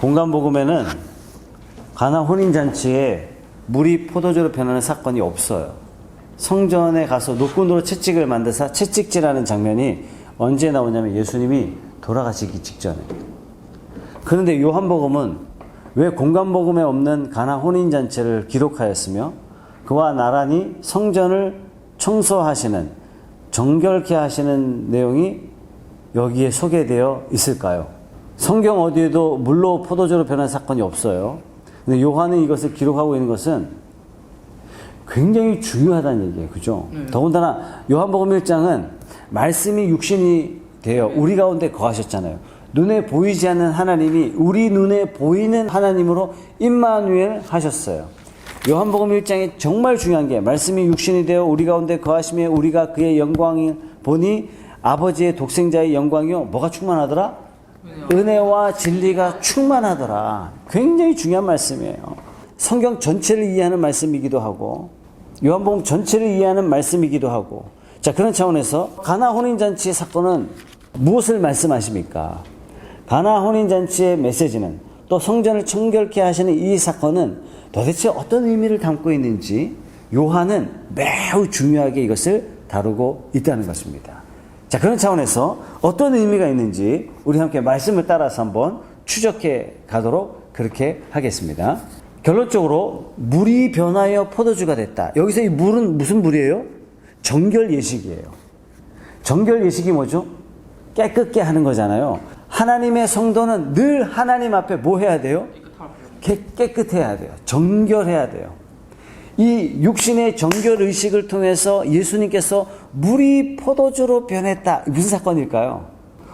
공간복음에는 가나 혼인잔치에 물이 포도주로 변하는 사건이 없어요. 성전에 가서 노끈으로 채찍을 만드사 채찍질하는 장면이 언제 나오냐면 예수님이 돌아가시기 직전에. 그런데 요한복음은 왜 공간복음에 없는 가나 혼인잔치를 기록하였으며 그와 나란히 성전을 청소하시는, 정결케 하시는 내용이 여기에 소개되어 있을까요? 성경 어디에도 물로 포도주로 변한 사건이 없어요. 근데 요한은 이것을 기록하고 있는 것은 굉장히 중요하다는 얘기예요. 그죠? 더군다나 요한복음 1장은 말씀이 육신이 되어 우리 가운데 거하셨잖아요. 눈에 보이지 않는 하나님이 우리 눈에 보이는 하나님으로 임마누엘 하셨어요. 요한복음 1장에 정말 중요한 게 말씀이 육신이 되어 우리 가운데 거하시며 우리가 그의 영광을 보니 아버지의 독생자의 영광이요. 뭐가 충만하더라? 은혜와 진리가 충만하더라. 굉장히 중요한 말씀이에요. 성경 전체를 이해하는 말씀이기도 하고 요한복음 전체를 이해하는 말씀이기도 하고. 자, 그런 차원에서 가나 혼인잔치의 사건은 무엇을 말씀하십니까? 가나 혼인잔치의 메시지는 또 성전을 청결케 하시는 이 사건은 도대체 어떤 의미를 담고 있는지 요한은 매우 중요하게 이것을 다루고 있다는 것입니다. 자, 그런 차원에서 어떤 의미가 있는지 우리 함께 말씀을 따라서 한번 추적해 가도록 그렇게 하겠습니다. 결론적으로 물이 변하여 포도주가 됐다. 여기서 이 물은 무슨 물이에요? 정결 예식이에요. 정결 예식이 뭐죠? 깨끗게 하는 거잖아요. 하나님의 성도는 늘 하나님 앞에 뭐 해야 돼요? 깨끗해야 돼요. 정결해야 돼요. 이 육신의 정결 의식을 통해서 예수님께서 물이 포도주로 변했다. 무슨 사건일까요?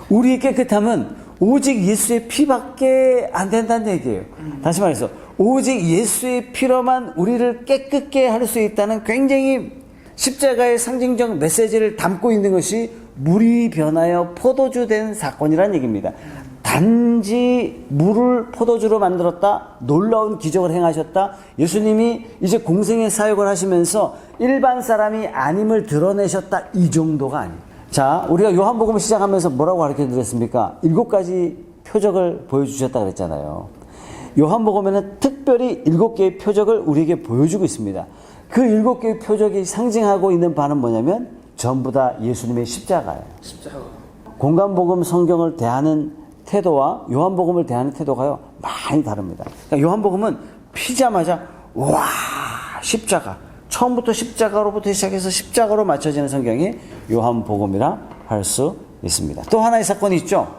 우리의 깨끗함은 오직 예수의 피밖에 안 된다는 얘기예요. 다시 말해서 오직 예수의 피로만 우리를 깨끗게 할 수 있다는 굉장히 십자가의 상징적 메시지를 담고 있는 것이 물이 변하여 포도주 된 사건이라는 얘기입니다. 단지 물을 포도주로 만들었다, 놀라운 기적을 행하셨다, 예수님이 이제 공생의 사역을 하시면서 일반 사람이 아님을 드러내셨다, 이 정도가 아니에요. 자, 우리가 요한복음을 시작하면서 뭐라고 가르쳐 드렸습니까? 7가지 표적을 보여주셨다 그랬잖아요. 요한복음에는 특별히 7개의 표적을 우리에게 보여주고 있습니다. 그 7개의 표적이 상징하고 있는 바는 뭐냐면 전부 다 예수님의 십자가예요. 십자가. 공간복음 성경을 대하는 태도와 요한복음을 대하는 태도가요 많이 다릅니다. 그러니까 요한복음은 피자마자 와 십자가, 처음부터 십자가로부터 시작해서 십자가로 맞춰지는 성경이 요한복음이라 할 수 있습니다. 또 하나의 사건이 있죠.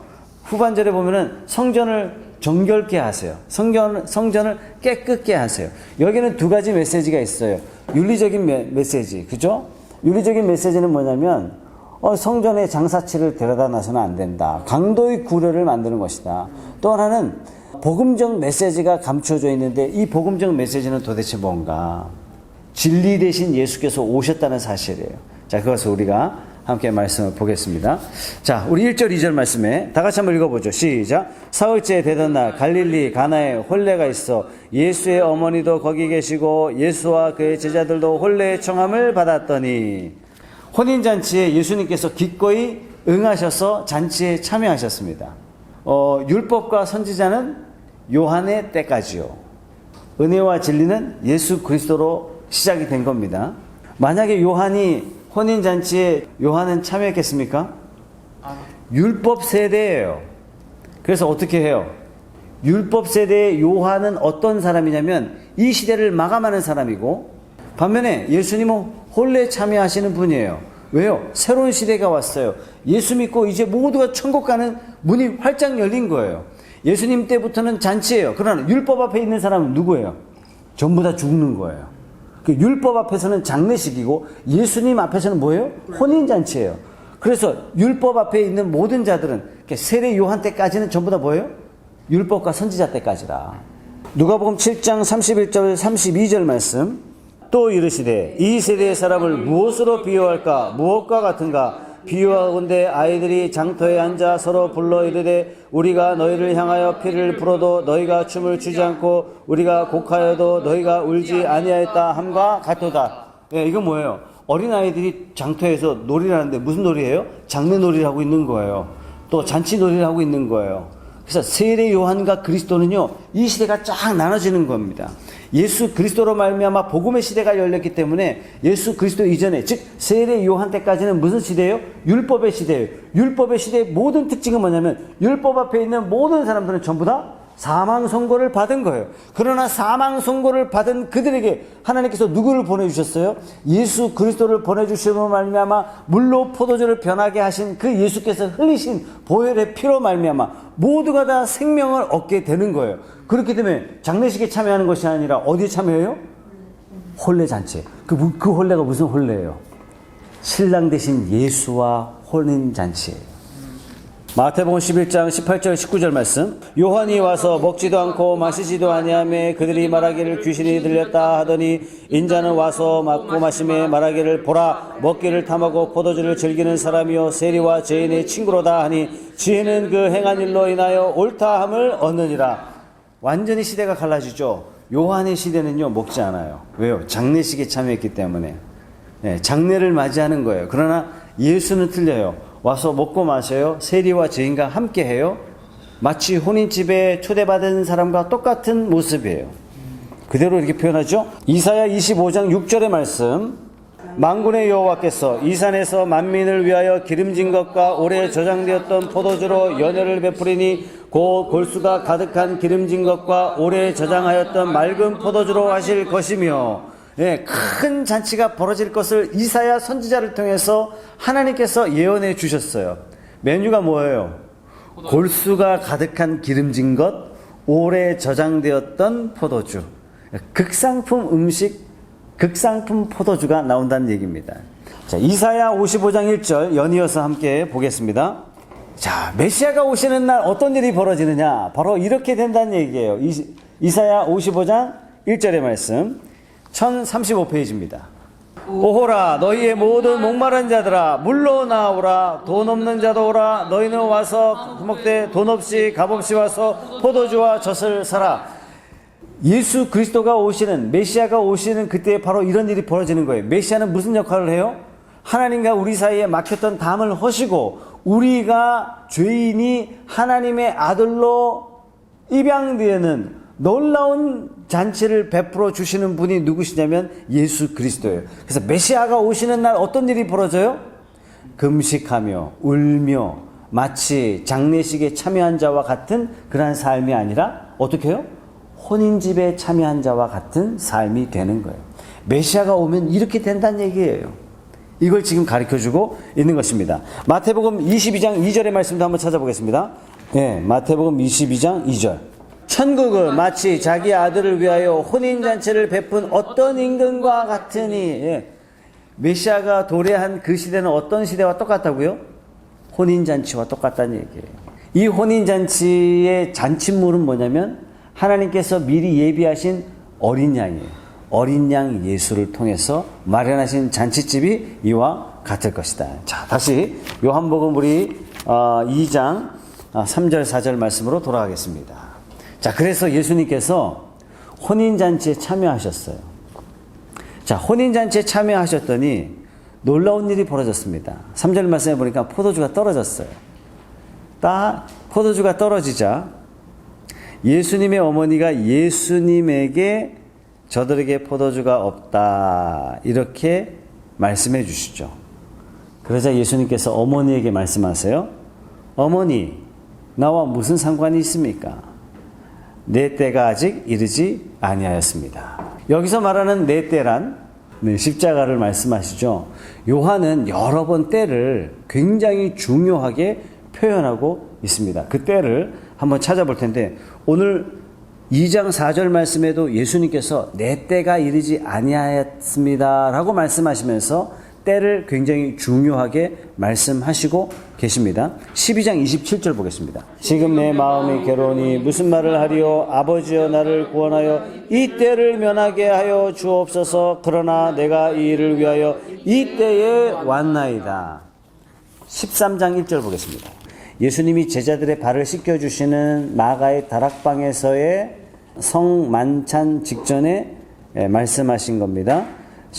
후반절에 보면은 성전을 정결케 하세요. 성전을 깨끗게 하세요. 여기는 2가지 메시지가 있어요. 윤리적인 메시지, 그죠? 윤리적인 메시지는 뭐냐면 성전에 장사치를 데려다 놔서는 안 된다. 강도의 구려를 만드는 것이다. 또 하나는 복음적 메시지가 감춰져 있는데 이 복음적 메시지는 도대체 뭔가? 진리 대신 예수께서 오셨다는 사실이에요. 자, 그것을 우리가 함께 말씀을 보겠습니다. 자, 우리 1절, 2절 말씀에 다 같이 한번 읽어보죠. 시작. 사흘째 되던 날 갈릴리 가나에 혼례가 있어 예수의 어머니도 거기 계시고 예수와 그의 제자들도 혼례의 청함을 받았더니 혼인잔치에 예수님께서 기꺼이 응하셔서 잔치에 참여하셨습니다. 율법과 선지자는 요한의 때까지요. 은혜와 진리는 예수 그리스도로 시작이 된 겁니다. 만약에 요한이 혼인잔치에 요한은 참여했겠습니까? 율법 세대예요. 그래서 어떻게 해요? 율법 세대의 요한은 어떤 사람이냐면 이 시대를 마감하는 사람이고 반면에 예수님은 혼례에 참여하시는 분이에요. 왜요? 새로운 시대가 왔어요. 예수 믿고 이제 모두가 천국 가는 문이 활짝 열린 거예요. 예수님 때부터는 잔치예요. 그러나 율법 앞에 있는 사람은 누구예요? 전부 다 죽는 거예요. 그 율법 앞에서는 장례식이고 예수님 앞에서는 뭐예요? 혼인잔치예요. 그래서 율법 앞에 있는 모든 자들은 세례 요한 때까지는 전부 다 뭐예요? 율법과 선지자 때까지라. 누가복음 7장 31절 32절 말씀. 또 이르시되 이 세대의 사람을 무엇으로 비유할까? 무엇과 같은가? 비유하건대 아이들이 장터에 앉아 서로 불러 이르되 우리가 너희를 향하여 피를 불어도 너희가 춤을 추지 않고 우리가 곡하여도 너희가 울지 아니하였다 함과 같도다. 예, 이건 뭐예요? 어린아이들이 장터에서 놀이를 하는데 무슨 놀이예요? 장례놀이를 하고 있는 거예요. 또 잔치놀이를 하고 있는 거예요. 그래서 세례 요한과 그리스도는요, 이 시대가 쫙 나눠지는 겁니다. 예수 그리스도로 말미암아 복음의 시대가 열렸기 때문에 예수 그리스도 이전에, 즉 세례 요한 때까지는 무슨 시대예요? 율법의 시대예요. 율법의 시대의 모든 특징은 뭐냐면 율법 앞에 있는 모든 사람들은 전부 다 사망 선고를 받은 거예요. 그러나 사망 선고를 받은 그들에게 하나님께서 누구를 보내주셨어요? 예수 그리스도를 보내주심으로 말미암아 물로 포도주를 변하게 하신 그 예수께서 흘리신 보혈의 피로 말미암아 모두가 다 생명을 얻게 되는 거예요. 그렇기 때문에 장례식에 참여하는 것이 아니라 어디에 참여해요? 혼례잔치. 그 혼례가 무슨 혼례예요? 신랑 대신 예수와 혼인잔치예요. 마태복음 11장 18절 19절 말씀. 요한이 와서 먹지도 않고 마시지도 아니하며 그들이 말하기를 귀신이 들렸다 하더니 인자는 와서 먹고 마시며 말하기를 보라 먹기를 탐하고 포도주를 즐기는 사람이요 세리와 죄인의 친구로다 하니 지혜는 그 행한 일로 인하여 옳다함을 얻느니라. 완전히 시대가 갈라지죠. 요한의 시대는요 먹지 않아요. 왜요? 장례식에 참여했기 때문에. 네, 장례를 맞이하는 거예요. 그러나 예수는 틀려요. 와서 먹고 마셔요. 세리와 죄인과 함께해요. 마치 혼인집에 초대받은 사람과 똑같은 모습이에요. 그대로 이렇게 표현하죠. 이사야 25장 6절의 말씀. 만군의 여호와께서 이 산에서 만민을 위하여 기름진 것과 오래 저장되었던 포도주로 연회를 베푸리니 곧 골수가 가득한 기름진 것과 오래 저장하였던 맑은 포도주로 하실 것이며, 네, 큰 잔치가 벌어질 것을 이사야 선지자를 통해서 하나님께서 예언해 주셨어요. 메뉴가 뭐예요? 골수가 가득한 기름진 것, 오래 저장되었던 포도주. 극상품 음식, 극상품 포도주가 나온다는 얘기입니다. 자, 이사야 55장 1절 연이어서 함께 보겠습니다. 자, 메시아가 오시는 날 어떤 일이 벌어지느냐? 바로 이렇게 된다는 얘기예요. 이사야 55장 1절의 말씀. 1035페이지입니다. 오호라 너희의 모든 목마른 자들아 물로 나오라. 돈 없는 자도 오라. 너희는 와서 먹되 돈 없이 값없이 와서 포도주와 젖을 사라. 예수 그리스도가 오시는, 메시아가 오시는 그때 바로 이런 일이 벌어지는 거예요. 메시아는 무슨 역할을 해요? 하나님과 우리 사이에 막혔던 담을 허시고 우리가 죄인이 하나님의 아들로 입양되는 놀라운 잔치를 베풀어 주시는 분이 누구시냐면 예수 그리스도예요. 그래서 메시아가 오시는 날 어떤 일이 벌어져요? 금식하며 울며 마치 장례식에 참여한 자와 같은 그러한 삶이 아니라 어떻게 해요? 혼인집에 참여한 자와 같은 삶이 되는 거예요. 메시아가 오면 이렇게 된다는 얘기예요. 이걸 지금 가르쳐주고 있는 것입니다. 마태복음 22장 2절의 말씀도 한번 찾아보겠습니다. 네, 마태복음 22장 2절. 천국은 마치 자기 아들을 위하여 혼인잔치를 베푼 어떤 임금과 같으니. 예. 메시아가 도래한 그 시대는 어떤 시대와 똑같다고요? 혼인잔치와 똑같다는 얘기예요. 이 혼인잔치의 잔치물은 뭐냐면 하나님께서 미리 예비하신 어린 양이에요. 어린 양 예수를 통해서 마련하신 잔치집이 이와 같을 것이다. 자, 다시 요한복음 우리 2장 3절 4절 말씀으로 돌아가겠습니다. 자, 그래서 예수님께서 혼인잔치에 참여하셨어요. 자, 혼인잔치에 참여하셨더니 놀라운 일이 벌어졌습니다. 3절 말씀에 보니까 포도주가 떨어졌어요. 포도주가 떨어지자 예수님의 어머니가 예수님에게 저들에게 포도주가 없다 이렇게 말씀해 주시죠. 그러자 예수님께서 어머니에게 말씀하세요. 어머니, 나와 무슨 상관이 있습니까? 내 때가 아직 이르지 아니하였습니다. 여기서 말하는 내 때란 십자가를 말씀하시죠. 요한은 여러 번 때를 굉장히 중요하게 표현하고 있습니다. 그 때를 한번 찾아볼 텐데 오늘 2장 4절 말씀에도 예수님께서 내 때가 이르지 아니하였습니다 라고 말씀하시면서 때를 굉장히 중요하게 말씀하시고 계십니다. 12장 27절 보겠습니다. 지금 내 마음이 괴로우니 무슨 말을 하리요? 아버지여 나를 구원하여 이 때를 면하게 하여 주옵소서. 그러나 내가 이 일을 위하여 이 때에 왔나이다. 13장 1절 보겠습니다. 예수님이 제자들의 발을 씻겨주시는 마가의 다락방에서의 성만찬 직전에 말씀하신 겁니다.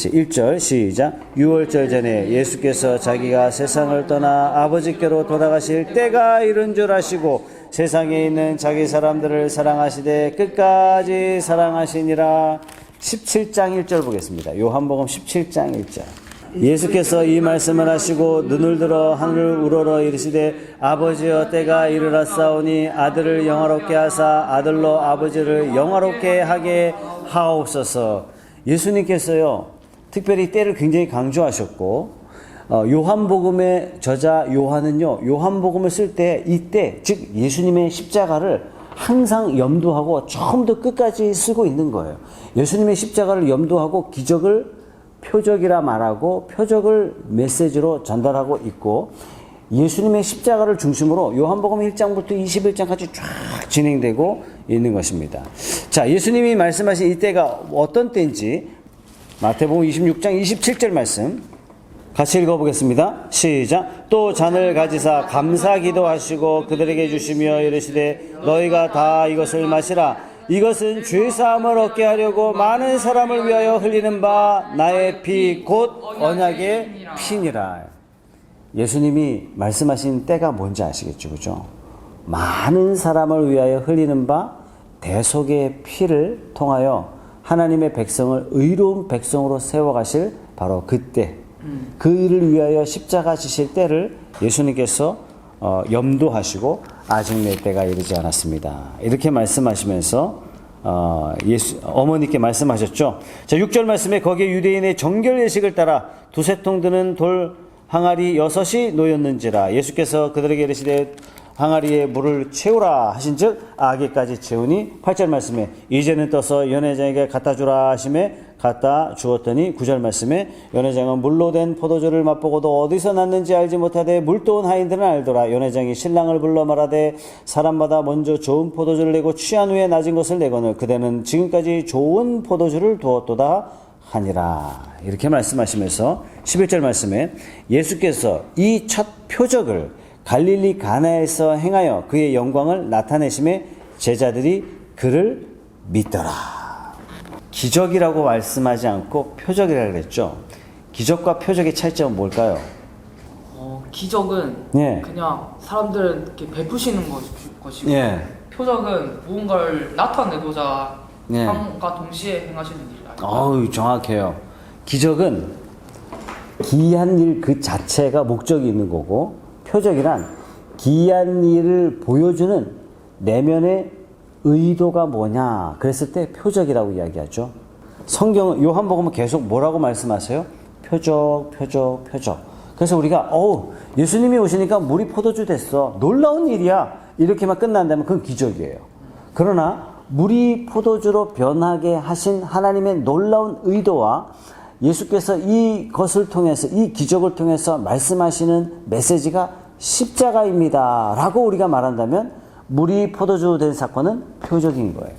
1절 시작. 6월절 전에 예수께서 자기가 세상을 떠나 아버지께로 돌아가실 때가 이른 줄 아시고 세상에 있는 자기 사람들을 사랑하시되 끝까지 사랑하시니라. 17장 1절 보겠습니다. 요한복음 17장 1절. 예수께서 이 말씀을 하시고 눈을 들어 하늘을 우러러 이르시되 아버지여 때가 이르렀사오니 아들을 영화롭게 하사 아들로 아버지를 영화롭게 하게 하옵소서. 예수님께서요 특별히 때를 굉장히 강조하셨고 요한복음의 저자 요한은요 요한복음을 쓸 때 이때 즉 예수님의 십자가를 항상 염두하고 처음부터 끝까지 쓰고 있는 거예요. 예수님의 십자가를 염두하고 기적을 표적이라 말하고 표적을 메시지로 전달하고 있고 예수님의 십자가를 중심으로 요한복음 1장부터 21장까지 쫙 진행되고 있는 것입니다. 자, 예수님이 말씀하신 이때가 어떤 때인지 마태복음 26장 27절 말씀 같이 읽어보겠습니다. 시작. 또 잔을 가지사 감사 기도하시고 그들에게 주시며 이르시되 너희가 다 이것을 마시라. 이것은 죄사함을 얻게 하려고 많은 사람을 위하여 흘리는 바 나의 피 곧 언약의 피니라. 예수님이 말씀하신 때가 뭔지 아시겠죠, 그죠? 많은 사람을 위하여 흘리는 바 대속의 피를 통하여 하나님의 백성을 의로운 백성으로 세워가실 바로 그때, 그 일을 위하여 십자가 지실 때를 예수님께서 염두하시고 아직 내 때가 이르지 않았습니다. 이렇게 말씀하시면서 어머니께 말씀하셨죠. 자, 6절 말씀에 거기에 유대인의 정결 예식을 따라 두세 통 드는 돌 항아리 6이 놓였는지라. 예수께서 그들에게 이르시되 항아리에 물을 채우라 하신즉 아기까지 채우니 8절 말씀에 이제는 떠서 연회장에게 갖다 주라 하심에 갖다 주었더니 9절 말씀에 연회장은 물로 된 포도주를 맛보고도 어디서 났는지 알지 못하되 물도온 하인들은 알더라. 연회장이 신랑을 불러 말하되 사람마다 먼저 좋은 포도주를 내고 취한 후에 낮은 것을 내거늘 그대는 지금까지 좋은 포도주를 두었도다 하니라. 이렇게 말씀하시면서 11절 말씀에 예수께서 이 첫 표적을 갈릴리 가나에서 행하여 그의 영광을 나타내심에 제자들이 그를 믿더라. 기적이라고 말씀하지 않고 표적이라고 그랬죠. 기적과 표적의 차이점은 뭘까요? 기적은 예. 그냥 사람들은 이렇게 베푸시는 것이고 예. 표적은 무언가를 나타내고자 예. 함과 동시에 행하시는 일이다. 어우, 정확해요. 기적은 기이한 일 그 자체가 목적이 있는 거고 표적이란 기이한 일을 보여주는 내면의 의도가 뭐냐 그랬을 때 표적이라고 이야기하죠. 성경은 요한복음은 계속 뭐라고 말씀하세요? 표적, 표적, 표적. 그래서 우리가 예수님이 오시니까 물이 포도주 됐어. 놀라운 일이야. 이렇게만 끝난다면 그건 기적이에요. 그러나 물이 포도주로 변하게 하신 하나님의 놀라운 의도와 예수께서 이것을 통해서 이 기적을 통해서 말씀하시는 메시지가 십자가입니다 라고 우리가 말한다면 물이 포도주 된 사건은 표적인 거예요.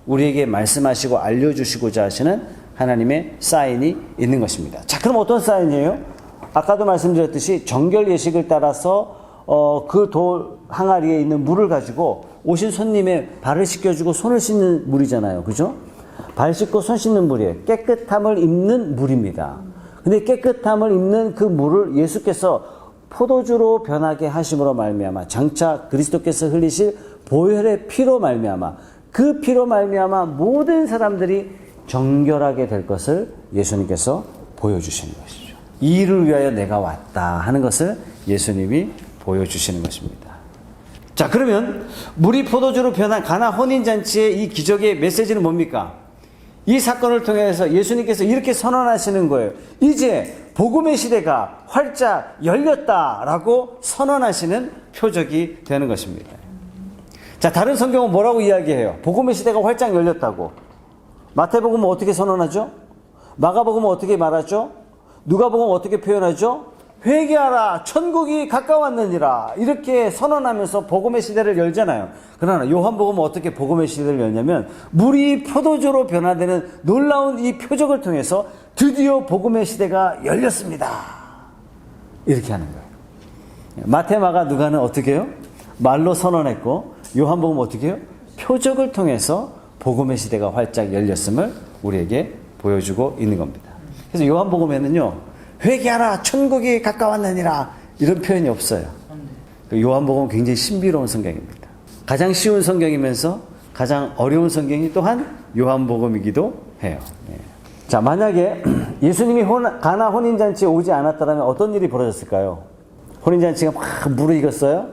우리에게 말씀하시고 알려주시고자 하시는 하나님의 사인이 있는 것입니다. 자, 그럼 어떤 사인이에요? 아까도 말씀드렸듯이 정결 예식을 따라서 그 돌 항아리에 있는 물을 가지고 오신 손님의 발을 씻겨주고 손을 씻는 물이잖아요. 그죠? 발 씻고 손 씻는 물이에요. 깨끗함을 입는 물입니다. 근데 깨끗함을 입는 그 물을 예수께서 포도주로 변하게 하심으로 말미암아 장차 그리스도께서 흘리실 보혈의 피로 말미암아 그 피로 말미암아 모든 사람들이 정결하게 될 것을 예수님께서 보여주시는 것이죠. 이 일을 위하여 내가 왔다 하는 것을 예수님이 보여주시는 것입니다. 자, 그러면 물이 포도주로 변한 가나 혼인잔치의 이 기적의 메시지는 뭡니까? 이 사건을 통해서 예수님께서 이렇게 선언하시는 거예요. 이제 복음의 시대가 활짝 열렸다라고 선언하시는 표적이 되는 것입니다. 자, 다른 성경은 뭐라고 이야기해요? 복음의 시대가 활짝 열렸다고. 마태복음은 어떻게 선언하죠? 마가복음은 어떻게 말하죠? 누가복음은 어떻게 표현하죠? 회개하라, 천국이 가까웠느니라, 이렇게 선언하면서 복음의 시대를 열잖아요. 그러나 요한복음은 어떻게 복음의 시대를 열냐면 물이 포도주로 변화되는 놀라운 이 표적을 통해서 드디어 복음의 시대가 열렸습니다, 이렇게 하는 거예요. 마태, 마가, 누가는 어떻게 해요? 말로 선언했고 요한복음은 어떻게 해요? 표적을 통해서 복음의 시대가 활짝 열렸음을 우리에게 보여주고 있는 겁니다. 그래서 요한복음에는요, 회개하라, 천국이 가까웠느니라, 이런 표현이 없어요. 맞네. 요한복음은 굉장히 신비로운 성경입니다. 가장 쉬운 성경이면서 가장 어려운 성경이 또한 요한복음이기도 해요. 예. 자, 만약에 예수님이 가나 혼인잔치에 오지 않았다면 어떤 일이 벌어졌을까요? 혼인잔치가 막 무르익었어요?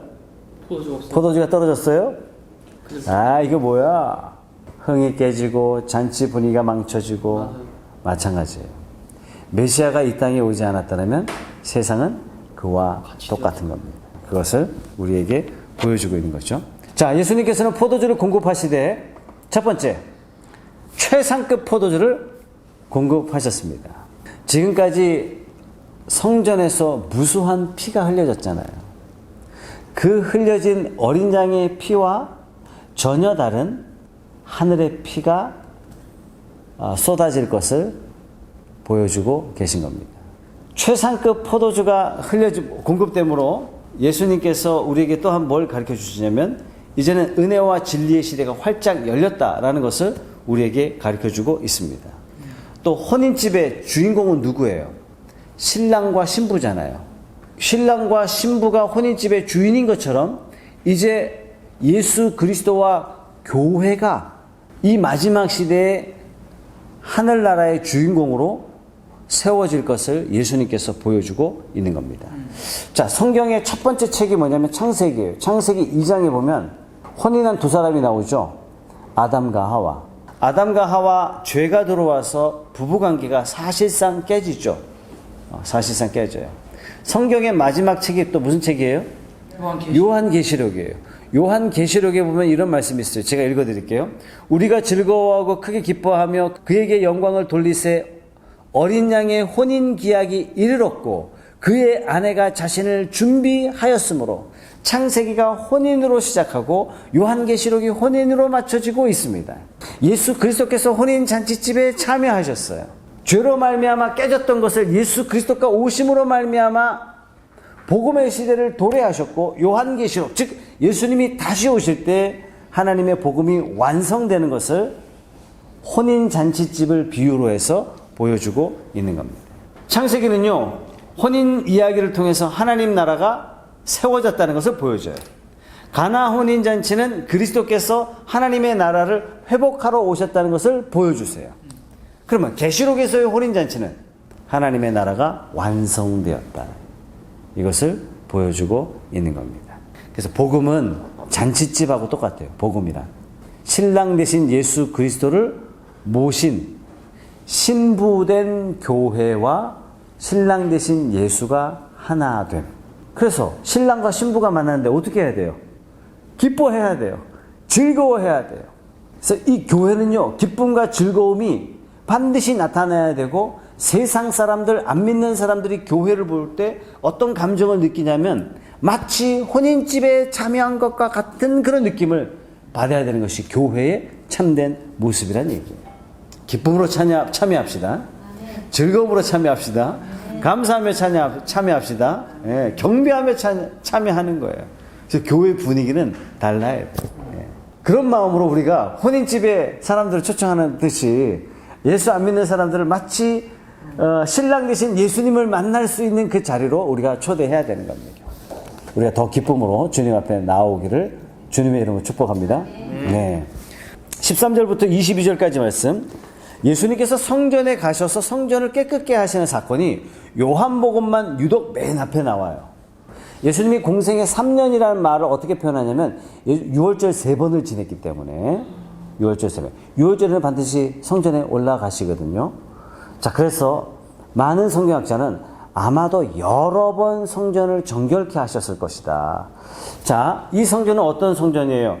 포도주가 떨어졌어요? 아, 이거 뭐야? 흥이 깨지고 잔치 분위기가 망쳐지고 맞아요. 마찬가지예요. 메시아가 이 땅에 오지 않았다면 세상은 그와 똑같은 겁니다. 그것을 우리에게 보여주고 있는 거죠. 자, 예수님께서는 포도주를 공급하시되 첫 번째, 최상급 포도주를 공급하셨습니다. 지금까지 성전에서 무수한 피가 흘려졌잖아요. 그 흘려진 어린 양의 피와 전혀 다른 하늘의 피가 쏟아질 것을 보여주고 계신 겁니다. 최상급 포도주가 공급됨으로 예수님께서 우리에게 또한 뭘 가르쳐 주시냐면 이제는 은혜와 진리의 시대가 활짝 열렸다라는 것을 우리에게 가르쳐 주고 있습니다. 또 혼인집의 주인공은 누구예요? 신랑과 신부잖아요. 신랑과 신부가 혼인집의 주인인 것처럼 이제 예수 그리스도와 교회가 이 마지막 시대의 하늘나라의 주인공으로 세워질 것을 예수님께서 보여주고 있는 겁니다. 자, 성경의 첫 번째 책이 뭐냐면 창세기예요. 창세기 2장에 보면 혼인한 두 사람이 나오죠. 아담과 하와. 아담과 하와 죄가 들어와서 부부관계가 사실상 깨지죠. 사실상 깨져요. 성경의 마지막 책이 또 무슨 책이에요? 요한계시록이에요. 요한계시록에 보면 이런 말씀이 있어요. 제가 읽어드릴게요. 우리가 즐거워하고 크게 기뻐하며 그에게 영광을 돌리세 어린 양의 혼인 기약이 이르렀고 그의 아내가 자신을 준비하였으므로 창세기가 혼인으로 시작하고 요한계시록이 혼인으로 맞춰지고 있습니다. 예수 그리스도께서 혼인 잔치집에 참여하셨어요. 죄로 말미암아 깨졌던 것을 예수 그리스도가 오심으로 말미암아 복음의 시대를 도래하셨고 요한계시록 즉 예수님이 다시 오실 때 하나님의 복음이 완성되는 것을 혼인 잔치집을 비유로 해서 보여주고 있는 겁니다. 창세기는요 혼인 이야기를 통해서 하나님 나라가 세워졌다는 것을 보여줘요. 가나 혼인 잔치는 그리스도께서 하나님의 나라를 회복하러 오셨다는 것을 보여주세요. 그러면 계시록에서의 혼인 잔치는 하나님의 나라가 완성되었다. 이것을 보여주고 있는 겁니다. 그래서 복음은 잔치집하고 똑같아요. 복음이란 신랑 되신 예수 그리스도를 모신 신부된 교회와 신랑 되신 예수가 하나 됨. 그래서 신랑과 신부가 만나는데 어떻게 해야 돼요? 기뻐해야 돼요. 즐거워해야 돼요. 그래서 이 교회는요 기쁨과 즐거움이 반드시 나타나야 되고 세상 사람들, 안 믿는 사람들이 교회를 볼 때 어떤 감정을 느끼냐면 마치 혼인집에 참여한 것과 같은 그런 느낌을 받아야 되는 것이 교회의 참된 모습이란 얘기예요. 기쁨으로 참여합시다. 즐거움으로 참여합시다. 감사하며 참여합시다. 예, 경배하며 참여하는 거예요. 그래서 교회 분위기는 달라야 돼요. 예. 그런 마음으로 우리가 혼인집에 사람들을 초청하는 듯이 예수 안 믿는 사람들을 마치 신랑 되신 예수님을 만날 수 있는 그 자리로 우리가 초대해야 되는 겁니다. 우리가 더 기쁨으로 주님 앞에 나오기를 주님의 이름으로 축복합니다. 네. 13절부터 22절까지 말씀. 예수님께서 성전에 가셔서 성전을 깨끗게 하시는 사건이 요한복음만 유독 맨 앞에 나와요. 예수님이 공생의 3년이라는 말을 어떻게 표현하냐면 6월절 3번을 지냈기 때문에 6월절 3번. 6월절에는 반드시 성전에 올라가시거든요. 자, 그래서 많은 성경학자는 아마도 여러 번 성전을 정결케 하셨을 것이다. 자, 이 성전은 어떤 성전이에요?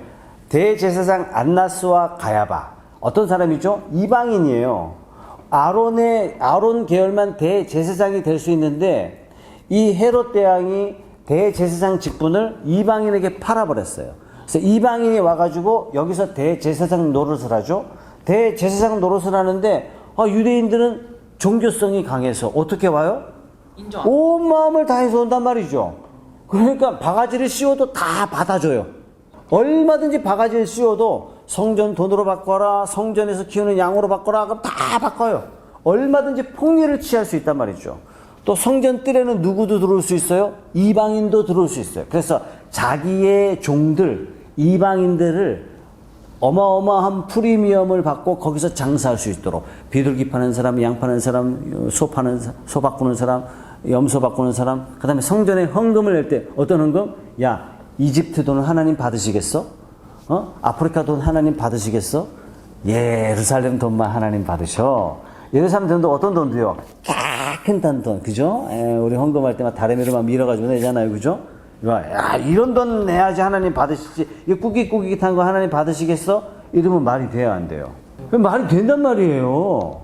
대제사장 안나스와 가야바. 어떤 사람이죠? 이방인이에요. 아론 계열만 대제사장이 될 수 있는데 이 헤롯 대왕이 대제사장 직분을 이방인에게 팔아버렸어요. 그래서 이방인이 와가지고 여기서 대제사장 노릇을 하죠. 대제사장 노릇을 하는데 유대인들은 종교성이 강해서 어떻게 와요? 인정. 온 마음을 다해서 온단 말이죠. 그러니까 바가지를 씌워도 다 받아줘요. 얼마든지 바가지를 씌워도 성전 돈으로 바꿔라, 성전에서 키우는 양으로 바꿔라, 그럼 다 바꿔요. 얼마든지 폭리를 취할 수 있단 말이죠. 또 성전 뜰에는 누구도 들어올 수 있어요? 이방인도 들어올 수 있어요. 그래서 자기의 종들, 이방인들을 어마어마한 프리미엄을 받고 거기서 장사할 수 있도록 비둘기 파는 사람, 양 파는 사람, 소 바꾸는 사람, 염소 바꾸는 사람, 그 다음에 성전에 헌금을 낼 때 어떤 헌금? 야, 이집트 돈은 하나님 받으시겠어? 아프리카 돈 하나님 받으시겠어? 예루살렘 돈만 하나님 받으셔. 예루살렘 돈도 어떤 돈도요? 큰 돈, 그죠? 우리 헌금할 때만 다리미를 막 밀어가지고 내잖아요, 그죠? 야, 이런 돈 내야지 하나님 받으시지. 이 꾸깃꾸깃한 거 하나님 받으시겠어? 이러면 말이 돼야 안 돼요. 말이 된단 말이에요.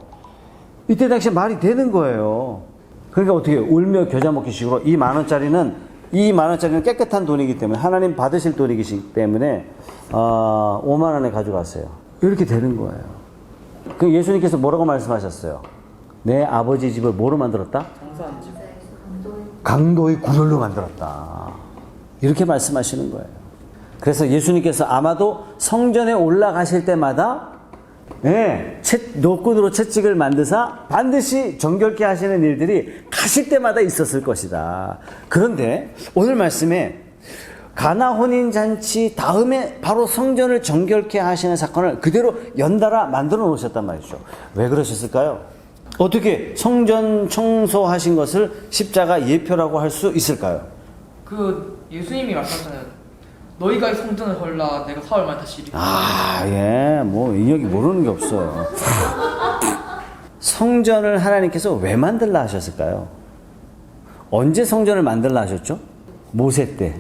이때 당시에 말이 되는 거예요. 그러니까 어떻게 울며 겨자 먹기 식으로 이 만 원짜리는 깨끗한 돈이기 때문에 하나님 받으실 돈이기 때문에 5만 원에 가져가세요. 이렇게 되는 거예요. 그 예수님께서 뭐라고 말씀하셨어요? 내 아버지 집을 뭐로 만들었다? 장사한 집. 강도의 구별로 만들었다. 이렇게 말씀하시는 거예요. 그래서 예수님께서 아마도 성전에 올라가실 때마다 노끈으로 채찍을 만드사 반드시 정결케 하시는 일들이 가실 때마다 있었을 것이다. 그런데 오늘 말씀에 가나 혼인잔치 다음에 바로 성전을 정결케 하시는 사건을 그대로 연달아 만들어 놓으셨단 말이죠. 왜 그러셨을까요? 어떻게 성전 청소하신 것을 십자가 예표라고 할 수 있을까요? 그 예수님이 말씀하셨잖아요. 너희가 이 성전을 헐라 내가 사흘 만에 다시 일으키리라. 뭐 인혁이 모르는 게 없어요. 성전을 하나님께서 왜 만들라 하셨을까요? 언제 성전을 만들라 하셨죠? 모세 때.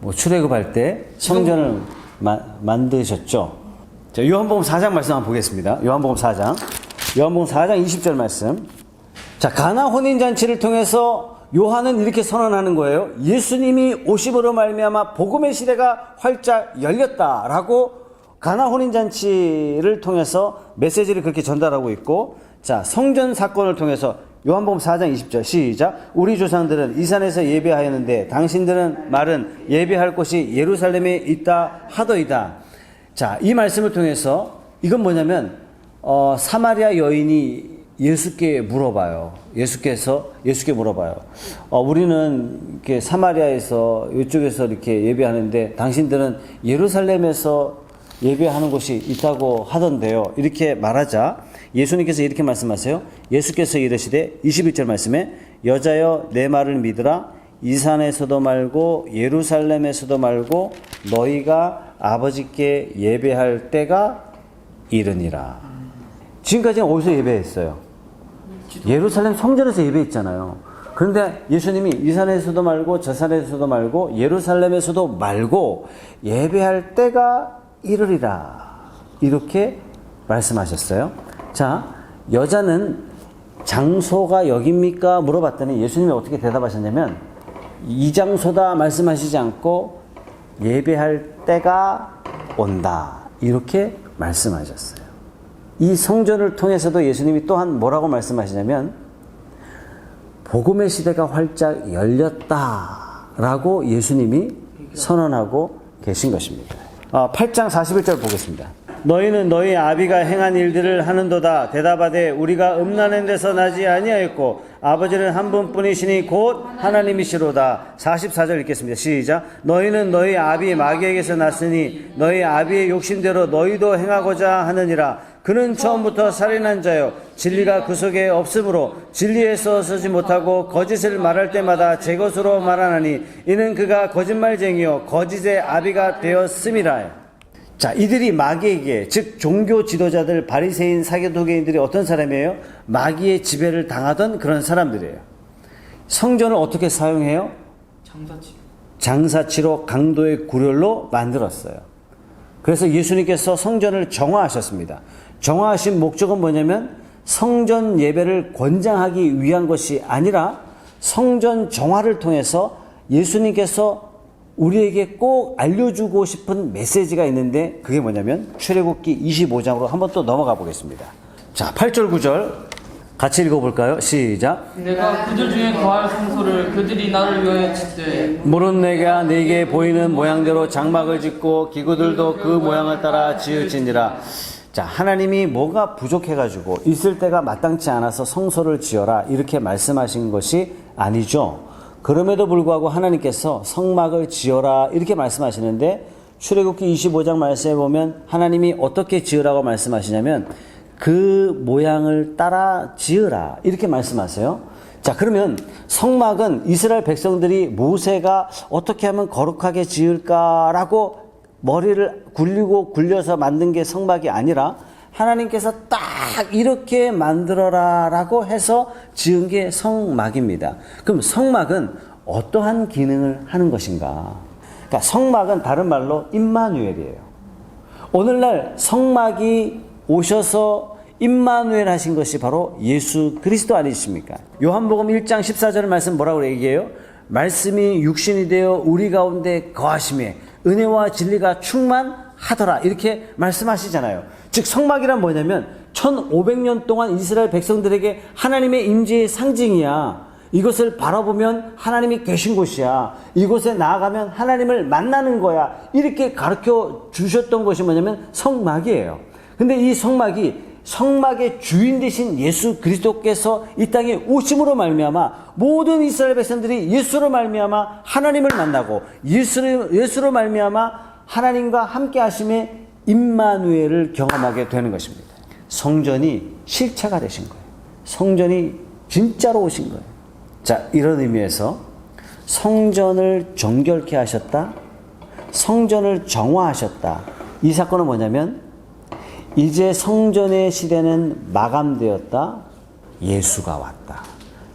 뭐 출애굽할 때 성전을 만드셨죠. 자, 요한복음 4장 말씀 한번 보겠습니다. 요한복음 4장 20절 말씀. 자, 가나 혼인잔치를 통해서 요한은 이렇게 선언하는 거예요. 예수님이 오심으로 말미암아 복음의 시대가 활짝 열렸다라고 가나 혼인잔치를 통해서 메시지를 그렇게 전달하고 있고, 자, 성전 사건을 통해서 요한복음 4장 20절 시작. 우리 조상들은 이 산에서 예배하였는데 당신들은 말은 예배할 곳이 예루살렘에 있다 하더이다. 자, 이 말씀을 통해서 이건 뭐냐면 사마리아 여인이 예수께 물어봐요. 예수께 물어봐요. 우리는 이렇게 사마리아에서 이쪽에서 이렇게 예배하는데 당신들은 예루살렘에서 예배하는 곳이 있다고 하던데요. 이렇게 말하자 예수님께서 이렇게 말씀하세요. 예수께서 이르시되 21절 말씀에 여자여 내 말을 믿으라. 이 산에서도 말고 예루살렘에서도 말고 너희가 아버지께 예배할 때가 이르니라. 지금까지는 어디서 예배했어요? 예루살렘 성전에서 예배했잖아요. 그런데 예수님이 이 산에서도 말고 저 산에서도 말고 예루살렘에서도 말고 예배할 때가 이르리라. 이렇게 말씀하셨어요. 자, 여자는 장소가 여기입니까? 물어봤더니 예수님이 어떻게 대답하셨냐면 이 장소다 말씀하시지 않고 예배할 때가 온다. 이렇게 말씀하셨어요. 이 성전을 통해서도 예수님이 또한 뭐라고 말씀하시냐면 복음의 시대가 활짝 열렸다라고 예수님이 선언하고 계신 것입니다. 8장 41절 보겠습니다. 너희는 너희 아비가 행한 일들을 하는도다. 대답하되 우리가 음란한 데서 나지 아니하였고 아버지는 한 분뿐이시니 곧 하나님이시로다. 44절 읽겠습니다. 시작. 너희는 너희 아비 마귀에게서 났으니 너희 아비의 욕심대로 너희도 행하고자 하느니라. 그는 처음부터 살인한 자요 진리가 그 속에 없으므로 진리에서 서지 못하고 거짓을 말할 때마다 제 것으로 말하나니 이는 그가 거짓말쟁이요 거짓의 아비가 되었음이라. 자, 이들이 마귀에게, 즉 종교 지도자들 바리새인 사교도개인들이 어떤 사람이에요? 마귀의 지배를 당하던 그런 사람들이에요. 성전을 어떻게 사용해요? 장사치로 강도의 구렬로 만들었어요. 그래서 예수님께서 성전을 정화하셨습니다. 정화하신 목적은 뭐냐면 성전 예배를 권장하기 위한 것이 아니라 성전 정화를 통해서 예수님께서 우리에게 꼭 알려주고 싶은 메시지가 있는데 그게 뭐냐면 출애굽기 25장으로 한번 또 넘어가 보겠습니다. 자, 8절 9절 같이 읽어볼까요? 시작. 내가 그들 중에 거할 성소를 그들이 나를 위하여 짓되 물은 내가 네게 보이는 모양대로 장막을 짓고 기구들도 그 모양을 따라 지을지니라. 자, 하나님이 뭐가 부족해가지고 있을 때가 마땅치 않아서 성소를 지어라 이렇게 말씀하신 것이 아니죠. 그럼에도 불구하고 하나님께서 성막을 지어라 이렇게 말씀하시는데 출애굽기 25장 말씀에 보면 하나님이 어떻게 지으라고 말씀하시냐면 그 모양을 따라 지으라 이렇게 말씀하세요. 자, 그러면 성막은 이스라엘 백성들이 모세가 어떻게 하면 거룩하게 지을까라고 머리를 굴리고 굴려서 만든 게 성막이 아니라 하나님께서 딱 이렇게 만들어라 라고 해서 지은 게 성막입니다. 그럼 성막은 어떠한 기능을 하는 것인가? 그러니까 성막은 다른 말로 임마누엘이에요. 오늘날 성막이 오셔서 임마누엘 하신 것이 바로 예수 그리스도 아니십니까? 요한복음 1장 14절 말씀 뭐라고 얘기해요? 말씀이 육신이 되어 우리 가운데 거하심에 은혜와 진리가 충만하더라 이렇게 말씀하시잖아요. 즉 성막이란 뭐냐면 1500년 동안 이스라엘 백성들에게 하나님의 임재의 상징이야. 이것을 바라보면 하나님이 계신 곳이야. 이곳에 나아가면 하나님을 만나는 거야. 이렇게 가르쳐 주셨던 것이 뭐냐면 성막이에요. 근데 이 성막의 주인 되신 예수 그리스도께서 이 땅에 오심으로 말미암아 모든 이스라엘 백성들이 예수로 말미암아 하나님을 만나고 예수로 말미암아 하나님과 함께 하심에 임마누엘을 경험하게 되는 것입니다. 성전이 실체가 되신 거예요. 성전이 진짜로 오신 거예요. 자, 이런 의미에서 성전을 정결케 하셨다, 성전을 정화하셨다. 이 사건은 뭐냐면 이제 성전의 시대는 마감되었다. 예수가 왔다.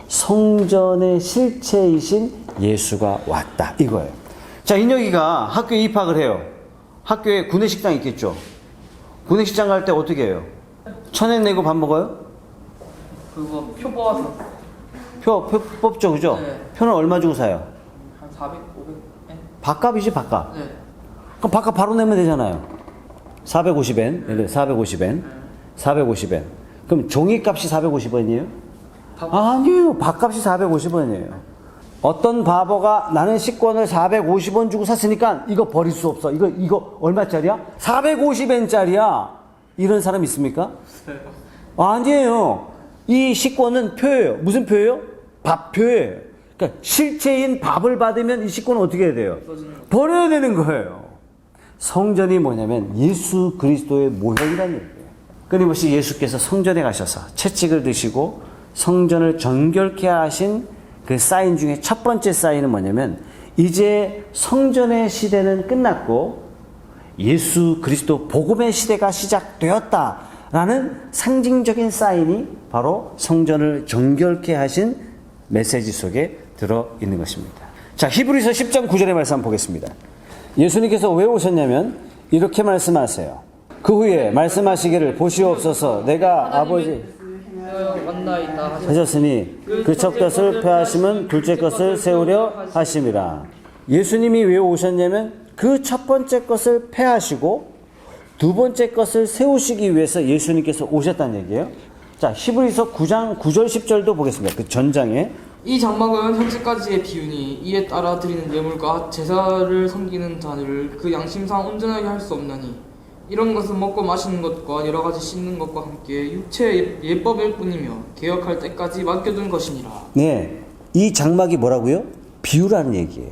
성전의 실체이신 예수가 왔다. 이거예요. 자, 인혁이가 학교에 입학을 해요. 학교에 구내식당 있겠죠. 구내식당 갈 때 어떻게 해요? 1,000원 내고 밥 먹어요? 그거 표 뽑아서 표 뽑죠, 그죠? 네. 표는 얼마 주고 사요? 한 400, 500엔? 밥값이지, 밥값. 네. 그럼 밥값 바로 내면 되잖아요. 450엔. 네. 450엔. 450엔. 그럼 종이값이 450원이에요? 아니에요. 밥값이 450원이에요. 어떤 바보가 나는 식권을 450원 주고 샀으니까 이거 버릴 수 없어. 이거 얼마짜리야? 450엔짜리야. 이런 사람 있습니까? 아니에요. 이 식권은 표예요. 무슨 표예요? 밥표예요. 그러니까 실체인 밥을 받으면 이 식권은 어떻게 해야 돼요? 버려야 되는 거예요. 성전이 뭐냐면 예수 그리스도의 모형이라는 얘기예요. 끊임없이 예수께서 성전에 가셔서 채찍을 드시고 성전을 정결케 하신 그 사인 중에 첫 번째 사인은 뭐냐면 이제 성전의 시대는 끝났고 예수 그리스도 복음의 시대가 시작되었다라는 상징적인 사인이 바로 성전을 정결케 하신 메시지 속에 들어있는 것입니다. 자, 히브리서 10장 9절의 말씀 한번 보겠습니다. 예수님께서 왜 오셨냐면 이렇게 말씀하세요. 그 후에 말씀하시기를 보시옵소서 내가 아버지 만나있다 하셨으니 그 첫 것을 폐하심은 둘째 것을 세우려 하심이라. 예수님이 왜 오셨냐면 그 첫 번째 것을 폐하시고 두 번째 것을 세우시기 위해서 예수님께서 오셨다는 얘기예요. 자, 히브리서 9장 9절 10절도 보겠습니다. 그 전장에 이 장막은 현재까지의 비유니 이에 따라 드리는 예물과 제사를 섬기는 자들을 그 양심상 온전하게 할 수 없나니 이런 것은 먹고 마시는 것과 여러 가지 씻는 것과 함께 육체의 예법일 뿐이며 개혁할 때까지 맡겨둔 것이니라. 네, 이 장막이 뭐라고요? 비유라는 얘기예요.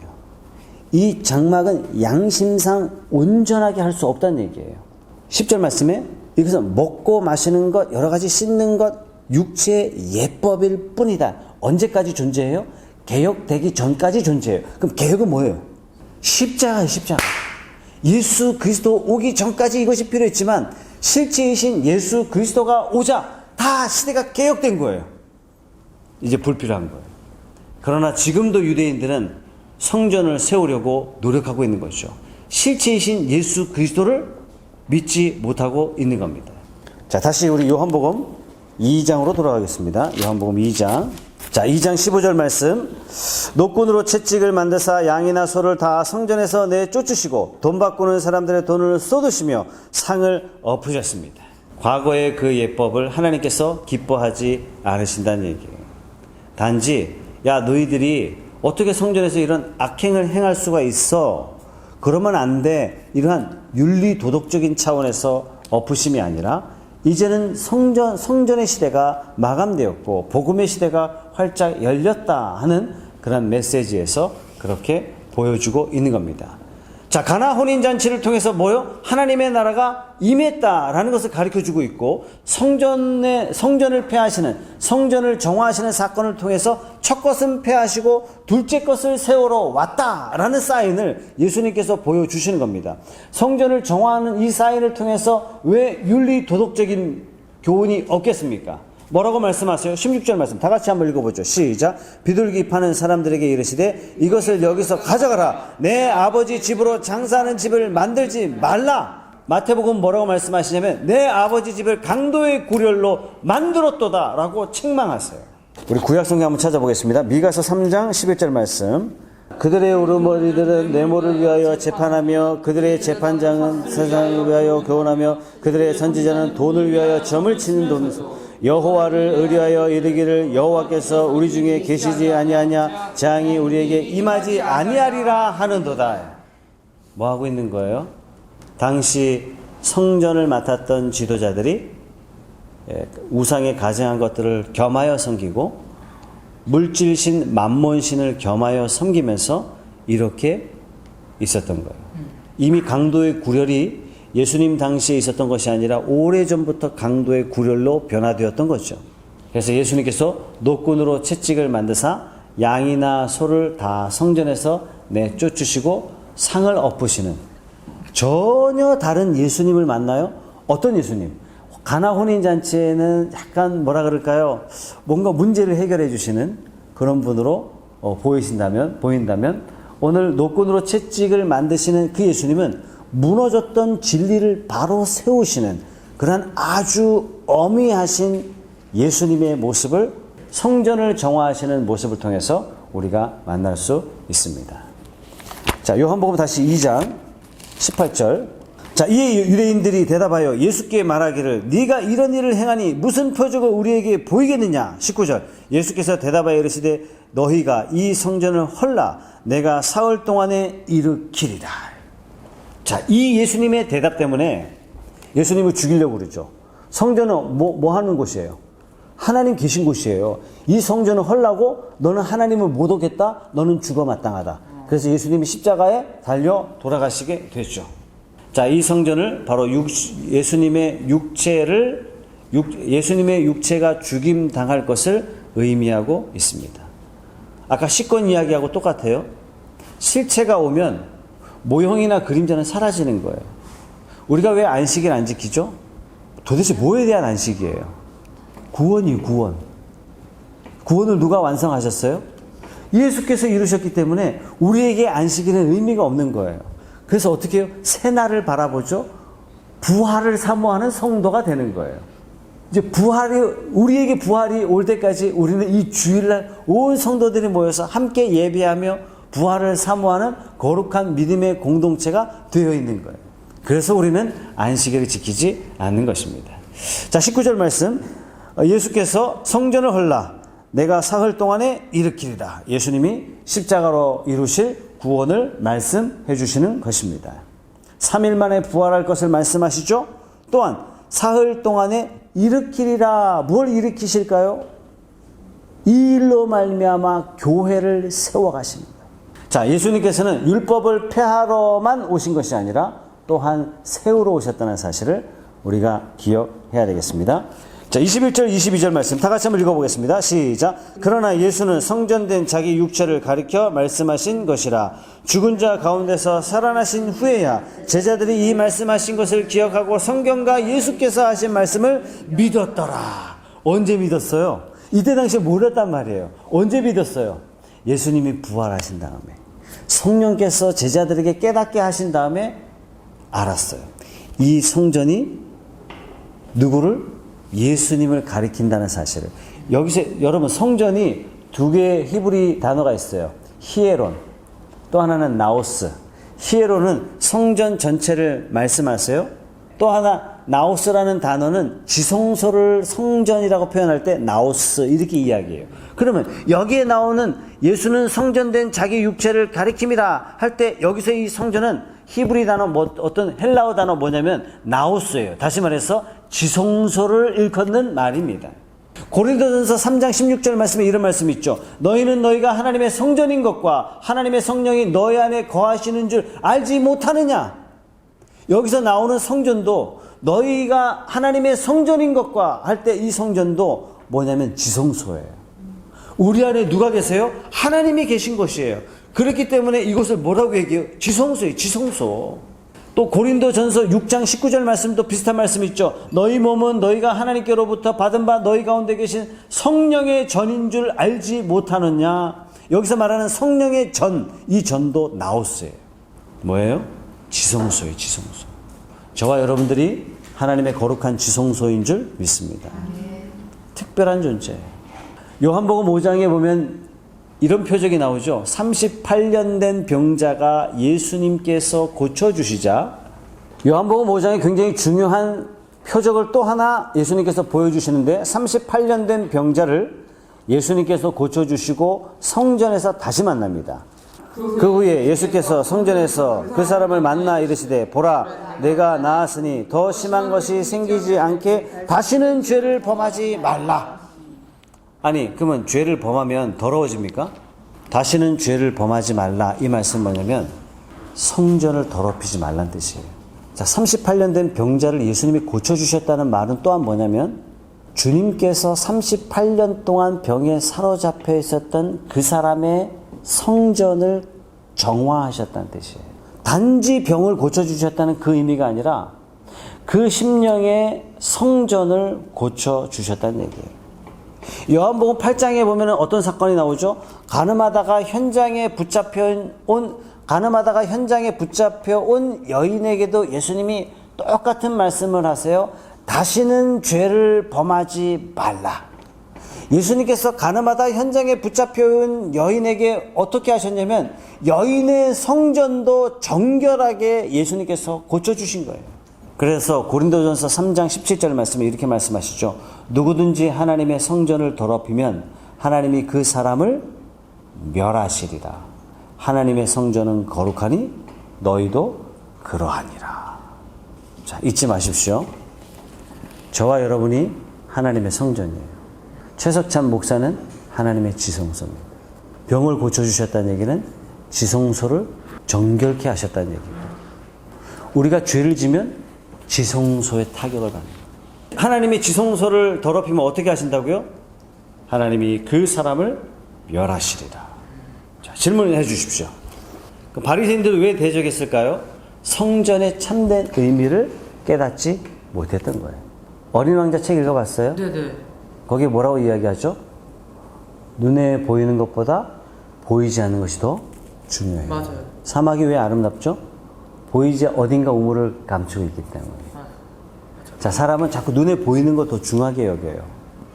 이 장막은 양심상 온전하게 할 수 없다는 얘기예요. 10절 말씀에 이것은 먹고 마시는 것, 여러 가지 씻는 것, 육체의 예법일 뿐이다. 언제까지 존재해요? 개혁되기 전까지 존재해요. 그럼 개혁은 뭐예요? 십자가예요, 십자가. 예수 그리스도 오기 전까지 이것이 필요했지만 실체이신 예수 그리스도가 오자 다 시대가 개혁된 거예요. 이제 불필요한 거예요. 그러나 지금도 유대인들은 성전을 세우려고 노력하고 있는 것이죠. 실체이신 예수 그리스도를 믿지 못하고 있는 겁니다. 자, 다시 우리 요한복음 2장으로 돌아가겠습니다. 요한복음 2장. 자, 2장 15절 말씀. 노끈으로 채찍을 만드사 양이나 소를 다 성전에서 내쫓으시고 돈 바꾸는 사람들의 돈을 쏟으시며 상을 엎으셨습니다. 과거의 그 예법을 하나님께서 기뻐하지 않으신다는 얘기예요. 단지 야, 너희들이 어떻게 성전에서 이런 악행을 행할 수가 있어? 그러면 안 돼. 이러한 윤리 도덕적인 차원에서 엎으심이 아니라 이제는 성전의 시대가 마감되었고 복음의 시대가 활짝 열렸다 하는 그런 메시지에서 그렇게 보여주고 있는 겁니다. 자, 가나 혼인잔치를 통해서 뭐요? 하나님의 나라가 임했다라는 것을 가르쳐주고 있고, 성전을 폐하시는, 성전을 정화하시는 사건을 통해서 첫 것은 폐하시고 둘째 것을 세우러 왔다라는 사인을 예수님께서 보여주시는 겁니다. 성전을 정화하는 이 사인을 통해서 왜 윤리 도덕적인 교훈이 없겠습니까? 뭐라고 말씀하세요? 16절 말씀 다 같이 한번 읽어보죠. 시작. 비둘기 파는 사람들에게 이르시되 이것을 여기서 가져가라. 내 아버지 집으로 장사하는 집을 만들지 말라. 마태복음 뭐라고 말씀하시냐면 내 아버지 집을 강도의 구렬로 만들었도다 라고 책망하세요. 우리 구약성경 한번 찾아보겠습니다. 미가서 3장 11절 말씀. 그들의 우르머리들은 뇌물을 위하여 재판하며 그들의 재판장은 세상을 위하여 교훈하며 그들의 선지자는 돈을 위하여 점을 치는 돈을 여호와를 의뢰하여 이르기를 여호와께서 우리 중에 계시지 아니하냐 재앙이 우리에게 임하지 아니하리라 하는도다. 뭐 하고 있는 거예요? 당시 성전을 맡았던 지도자들이 우상에 가증한 것들을 겸하여 섬기고 물질신 만몬신을 겸하여 섬기면서 이렇게 있었던 거예요. 이미 강도의 구렬이 예수님 당시에 있었던 것이 아니라 오래전부터 강도의 구렬로 변화되었던 거죠. 그래서 예수님께서 노끈으로 채찍을 만드사 양이나 소를 다 성전에서 내쫓으시고 상을 엎으시는 전혀 다른 예수님을 만나요. 어떤 예수님? 가나 혼인잔치에는 약간 뭐라 그럴까요? 뭔가 문제를 해결해 주시는 그런 분으로 보인다면 오늘 노끈으로 채찍을 만드시는 그 예수님은 무너졌던 진리를 바로 세우시는 그러한 아주 어미하신 예수님의 모습을 성전을 정화하시는 모습을 통해서 우리가 만날 수 있습니다. 자, 요한복음 다시 2장 18절. 자, 이에 유대인들이 대답하여 예수께 말하기를 네가 이런 일을 행하니 무슨 표적을 우리에게 보이겠느냐. 19절. 예수께서 대답하여 이르시되 너희가 이 성전을 헐라 내가 사흘 동안에 일으키리라. 자, 이 예수님의 대답 때문에 예수님을 죽이려고 그러죠. 성전은 뭐 하는 곳이에요? 하나님 계신 곳이에요. 이 성전을 헐라고 너는 하나님을 못 오겠다? 너는 죽어 마땅하다. 그래서 예수님이 십자가에 달려 돌아가시게 됐죠. 자, 이 성전을 바로 예수님의 육체가 죽임 당할 것을 의미하고 있습니다. 아까 시권 이야기하고 똑같아요. 실체가 오면 모형이나 그림자는 사라지는 거예요. 우리가 왜 안식일 안 지키죠? 도대체 뭐에 대한 안식이에요? 구원이에요, 구원. 구원을 누가 완성하셨어요? 예수께서 이루셨기 때문에 우리에게 안식일은 의미가 없는 거예요. 그래서 어떻게 해요? 새날을 바라보죠? 부활을 사모하는 성도가 되는 거예요. 이제 우리에게 부활이 올 때까지 우리는 이 주일날 온 성도들이 모여서 함께 예배하며 부활을 사모하는 거룩한 믿음의 공동체가 되어 있는 거예요. 그래서 우리는 안식일을 지키지 않는 것입니다. 자, 19절 말씀. 예수께서 성전을 헐라 내가 사흘 동안에 일으키리라. 예수님이 십자가로 이루실 구원을 말씀해 주시는 것입니다. 3일 만에 부활할 것을 말씀하시죠. 또한 사흘 동안에 일으키리라. 뭘 일으키실까요? 이 일로 말미암아 교회를 세워가십니다. 자, 예수님께서는 율법을 폐하러만 오신 것이 아니라 또한 세우러 오셨다는 사실을 우리가 기억해야 되겠습니다. 자, 21절 22절 말씀 다 같이 한번 읽어보겠습니다. 시작. 그러나 예수는 성전된 자기 육체를 가리켜 말씀하신 것이라. 죽은 자 가운데서 살아나신 후에야 제자들이 이 말씀하신 것을 기억하고 성경과 예수께서 하신 말씀을 믿었더라. 언제 믿었어요? 이때 당시에 몰랐단 말이에요. 언제 믿었어요? 예수님이 부활하신 다음에 성령께서 제자들에게 깨닫게 하신 다음에 알았어요. 이 성전이 누구를? 예수님을 가리킨다는 사실을. 여기서 여러분 성전이 두 개의 히브리 단어가 있어요. 히에론, 또 하나는 나오스. 히에론은 성전 전체를 말씀하세요. 또 하나 나오스라는 단어는 지성소를 성전이라고 표현할 때 나오스 이렇게 이야기해요. 그러면 여기에 나오는 예수는 성전된 자기 육체를 가리킴이라 할 때 여기서 이 성전은 히브리 단어 어떤 헬라어 단어 뭐냐면 나우스예요. 다시 말해서 지성소를 일컫는 말입니다. 고린도전서 3장 16절 말씀에 이런 말씀이 있죠. 너희는 너희가 하나님의 성전인 것과 하나님의 성령이 너희 안에 거하시는 줄 알지 못하느냐. 여기서 나오는 성전도 너희가 하나님의 성전인 것과 할 때 이 성전도 뭐냐면 지성소예요. 우리 안에 누가 계세요? 하나님이 계신 것이에요. 그렇기 때문에 이것을 뭐라고 얘기해요? 지성소예요. 지성소. 또 고린도전서 6장 19절 말씀도 비슷한 말씀이 있죠. 너희 몸은 너희가 하나님께로부터 받은 바 너희 가운데 계신 성령의 전인 줄 알지 못하느냐. 여기서 말하는 성령의 전, 이 전도 나우스예요. 뭐예요? 지성소예요. 지성소. 저와 여러분들이 하나님의 거룩한 지성소인 줄 믿습니다. 특별한 존재. 요한복음 5장에 보면 이런 표적이 나오죠. 38년 된 병자가 예수님께서 고쳐주시자, 요한복음 5장에 굉장히 중요한 표적을 또 하나 예수님께서 보여주시는데, 38년 된 병자를 예수님께서 고쳐주시고 성전에서 다시 만납니다. 그 후에 예수께서 성전에서 그 사람을 만나 이르시되, 보라, 내가 나았으니 더 심한 것이 생기지 않게 다시는 죄를 범하지 말라. 아니, 그러면 죄를 범하면 더러워집니까? 다시는 죄를 범하지 말라. 이 말씀은 뭐냐면 성전을 더럽히지 말란 뜻이에요. 자, 38년 된 병자를 예수님이 고쳐주셨다는 말은 또한 뭐냐면 주님께서 38년 동안 병에 사로잡혀 있었던 그 사람의 성전을 정화하셨다는 뜻이에요. 단지 병을 고쳐주셨다는 그 의미가 아니라 그 심령의 성전을 고쳐주셨다는 얘기예요. 요한복음 8장에 보면 어떤 사건이 나오죠? 가늠하다가 현장에 붙잡혀 온 여인에게도 예수님이 똑같은 말씀을 하세요. 다시는 죄를 범하지 말라. 예수님께서 가늠하다 현장에 붙잡혀 온 여인에게 어떻게 하셨냐면 여인의 성전도 정결하게 예수님께서 고쳐주신 거예요. 그래서 고린도전서 3장 17절 말씀에 이렇게 말씀하시죠. 누구든지 하나님의 성전을 더럽히면 하나님이 그 사람을 멸하시리라. 하나님의 성전은 거룩하니 너희도 그러하니라. 자, 잊지 마십시오. 저와 여러분이 하나님의 성전이에요. 최석찬 목사는 하나님의 지성소입니다. 병을 고쳐주셨다는 얘기는 지성소를 정결케 하셨다는 얘기입니다. 우리가 죄를 지면 지성소의 타격을 받습니다. 하나님의 지성소를 더럽히면 어떻게 하신다고요? 하나님이 그 사람을 멸하시리라. 자, 질문을 해 주십시오. 그 바리새인들은 왜 대적했을까요? 성전의 참된 의미를 깨닫지 못했던 거예요. 어린 왕자 책 읽어봤어요? 네네. 거기에 뭐라고 이야기하죠? 눈에 보이는 것보다 보이지 않는 것이 더 중요해요. 맞아요. 사막이 왜 아름답죠? 보이지 어딘가 우물을 감추고 있기 때문에. 자, 사람은 자꾸 눈에 보이는 것 더 중하게 여겨요.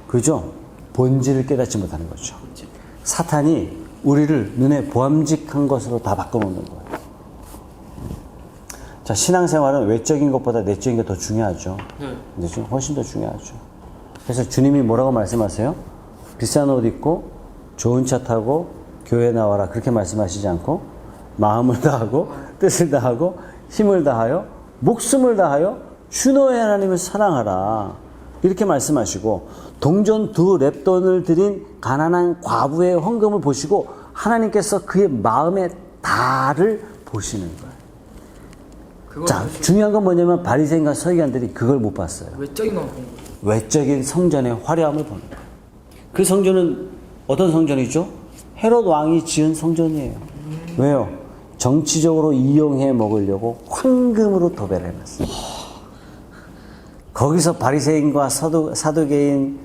그죠? 본질을 깨닫지 못하는 거죠. 사탄이 우리를 눈에 보암직한 것으로 다 바꿔놓는 거예요. 자, 신앙생활은 외적인 것보다 내적인 게 더 중요하죠. 이제 좀 훨씬 더 중요하죠. 그래서 주님이 뭐라고 말씀하세요? 비싼 옷 입고 좋은 차 타고 교회 나와라 그렇게 말씀하시지 않고 마음을 다하고 뜻을 다하고 힘을 다하여 목숨을 다하여 주 너의 하나님을 사랑하라 이렇게 말씀하시고, 동전 2렙돈을 드린 가난한 과부의 헌금을 보시고 하나님께서 그의 마음의 달을 보시는 거예요. 자, 중요한 건 뭐냐면 바리새인과 서기관들이 그걸 못 봤어요. 외적인 건 본 거예요. 외적인 성전의 화려함을 보는 거예요. 그 성전은 어떤 성전이죠? 헤롯 왕이 지은 성전이에요. 왜요? 정치적으로 이용해 먹으려고 황금으로 도배를 해놨어요. 거기서 바리새인과 사두개인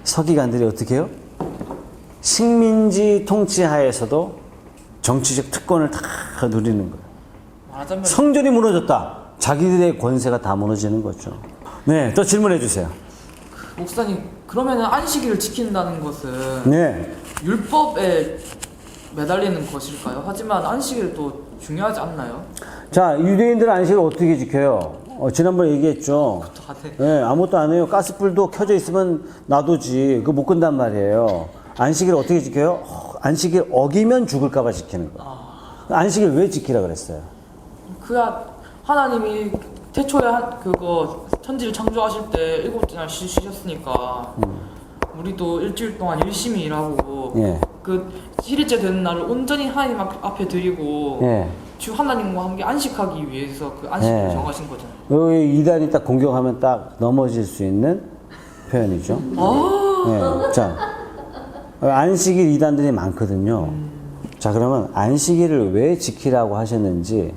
서기관들이 어떻게 해요? 식민지 통치하에서도 정치적 특권을 다 누리는 거예요. 말하자면 성전이 무너졌다. 자기들의 권세가 다 무너지는 거죠. 네, 또 질문해 주세요. 목사님, 그러면은 안식일을 지킨다는 것은 네. 율법에 매달리는 것일까요? 하지만 안식일도 중요하지 않나요? 자, 유대인들은 안식을 어떻게 지켜요? 지난번에 얘기했죠. 네, 아무것도 안 해요. 가스불도 켜져 있으면 놔두지. 그거 못 끈단 말이에요. 안식일 어떻게 지켜요? 안식일 어기면 죽을까봐 지키는 거. 안식일 왜 지키라 그랬어요? 하나님이 태초에 그거 천지를 창조하실 때 7째 날 쉬셨으니까 우리도 일주일 동안 열심히 일하고 예. 그 7일째 되는 날을 온전히 하나님 앞에 드리고 예. 주 하나님과 함께 안식하기 위해서 그 안식을 예. 정하신 거잖아요. 여기 이단이 딱 공격하면 딱 넘어질 수 있는 표현이죠. 예. 자, 안식일 이단들이 많거든요. 자, 그러면 안식일을 왜 지키라고 하셨는지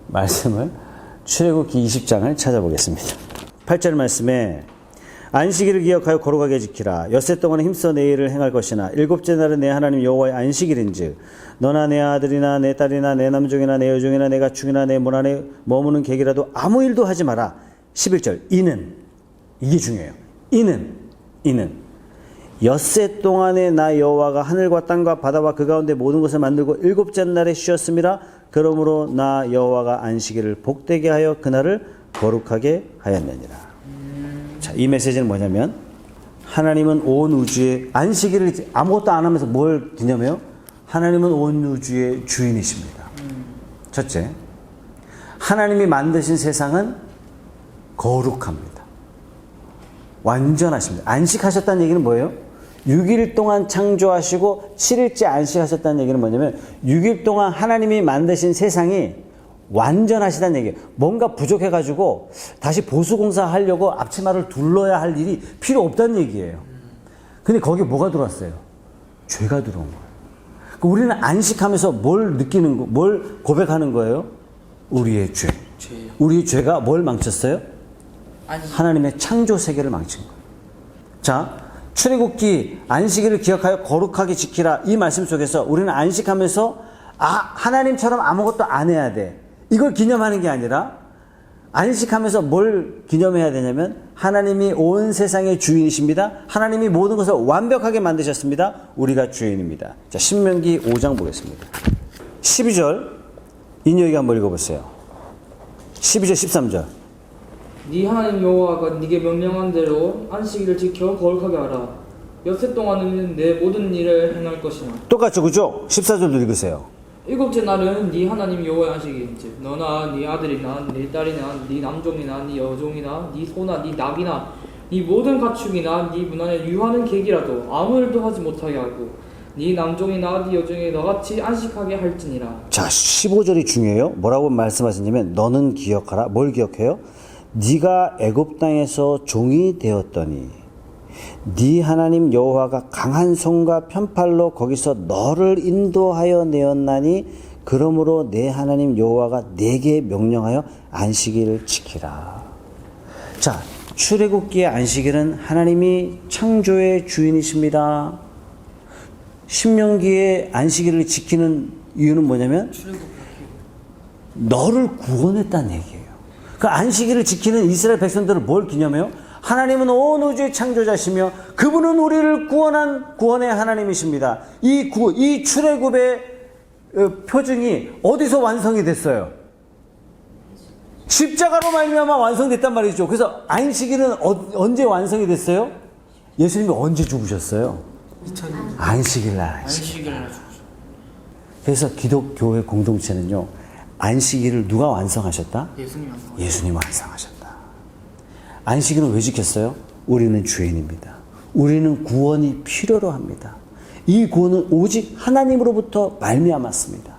말씀을 출애굽기 20장을 찾아보겠습니다. 8절 말씀에 안식일을 기억하여 거룩하게 지키라. 엿새 동안에 힘써 내 일을 행할 것이나 일곱째 날은 내 하나님 여호와의 안식일인즉 너나 내 아들이나 내 딸이나 내 남종이나 내 여종이나 내 가축이나 내 문 안에 머무는 객이라도 아무 일도 하지 마라. 11절 이는 이게 중요해요. 이는 엿새 동안에 나 여호와가 하늘과 땅과 바다와 그 가운데 모든 것을 만들고 일곱째 날에 쉬었음이라. 그러므로 나 여호와가 안식일을 복되게 하여 그날을 거룩하게 하였느니라. 자, 이 메시지는 뭐냐면 하나님은 온 우주의 안식일을 아무것도 안 하면서 뭘 기념해요? 하나님은 온 우주의 주인이십니다. 첫째, 하나님이 만드신 세상은 거룩합니다. 완전하십니다. 안식하셨다는 얘기는 뭐예요? 6일 동안 창조하시고 7일째 안식하셨다는 얘기는 뭐냐면 6일 동안 하나님이 만드신 세상이 완전하시다는 얘기예요. 뭔가 부족해가지고 다시 보수공사 하려고 앞치마를 둘러야 할 일이 필요 없다는 얘기예요. 근데 거기에 뭐가 들어왔어요? 죄가 들어온 거예요. 그러니까 우리는 안식하면서 뭘 느끼는 거, 뭘 고백하는 거예요? 우리의 죄. 죄예요. 우리의 죄가 뭘 망쳤어요? 안식. 하나님의 창조 세계를 망친 거예요. 자, 출애굽기 안식일을 기억하여 거룩하게 지키라 이 말씀 속에서 우리는 안식하면서 하나님처럼 아무것도 안 해야 돼. 이걸 기념하는 게 아니라 안식하면서 뭘 기념해야 되냐면 하나님이 온 세상의 주인이십니다. 하나님이 모든 것을 완벽하게 만드셨습니다. 우리가 주인입니다. 자, 신명기 5장 보겠습니다. 12절 인여기 한번 읽어보세요. 12절 13절 네 하나님 여호와가 네게 명령한 대로 안식일을 지켜 거룩하게 하라. 엿새 동안은 내 모든 일을 행할 것이나 똑같죠, 그죠? 14절도 읽으세요. 일곱째 날은 네 하나님 여호와의 안식일인즉 너나 네 아들이나 네 딸이나 네 남종이나 네 여종이나 네 소나 네 낙이나 네 모든 가축이나 네 문 안에 유하는 객이라도 아무 일도 하지 못하게 하고 네 남종이나 네 여종이 너같이 안식하게 할지니라. 자, 15절이 중요해요. 뭐라고 말씀하시냐면 너는 기억하라. 뭘 기억해요? 네가 애굽 땅에서 종이 되었더니 네 하나님 여호와가 강한 손과 편팔로 거기서 너를 인도하여 내었나니 그러므로 내 하나님 여호와가 네게 명령하여 안식일을 지키라. 자, 출애굽기의 안식일은 하나님이 창조의 주인이십니다. 신명기의 안식일을 지키는 이유는 뭐냐면 너를 구원했다는 얘기예요. 그 안식일을 지키는 이스라엘 백성들을 뭘 기념해요? 하나님은 온 우주의 창조자시며 그분은 우리를 구원한 구원의 하나님이십니다. 이 출애굽의 표징이 어디서 완성이 됐어요? 십자가로 말미암아 완성됐단 말이죠. 그래서 안식일은 언제 완성이 됐어요? 예수님이 언제 죽으셨어요? 안식일 날. 안식일을 죽으셨어요. 그래서 기독교의 공동체는요, 안식일을 누가 완성하셨다? 예수님이 완성하셨다. 안식일은 왜 지켰어요? 우리는 죄인입니다. 우리는 구원이 필요로 합니다. 이 구원은 오직 하나님으로부터 말미암았습니다.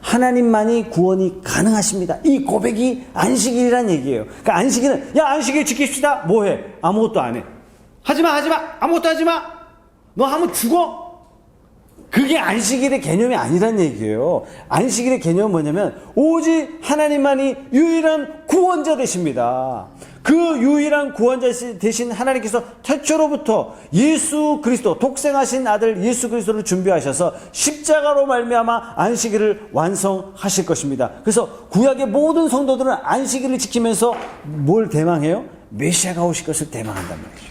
하나님만이 구원이 가능하십니다. 이 고백이 안식일이란 얘기예요. 그러니까 안식일은 야, 안식일 지킵시다. 뭐해? 아무것도 안 해. 하지마. 아무것도 하지마. 너 하면 죽어. 그게 안식일의 개념이 아니란 얘기예요. 안식일의 개념은 뭐냐면 오직 하나님만이 유일한 구원자 되십니다. 그 유일한 구원자 되신 하나님께서 태초로부터 예수 그리스도, 독생하신 아들 예수 그리스도를 준비하셔서 십자가로 말미암아 안식일을 완성하실 것입니다. 그래서 구약의 모든 성도들은 안식일을 지키면서 뭘 대망해요? 메시아가 오실 것을 대망한단 말이죠.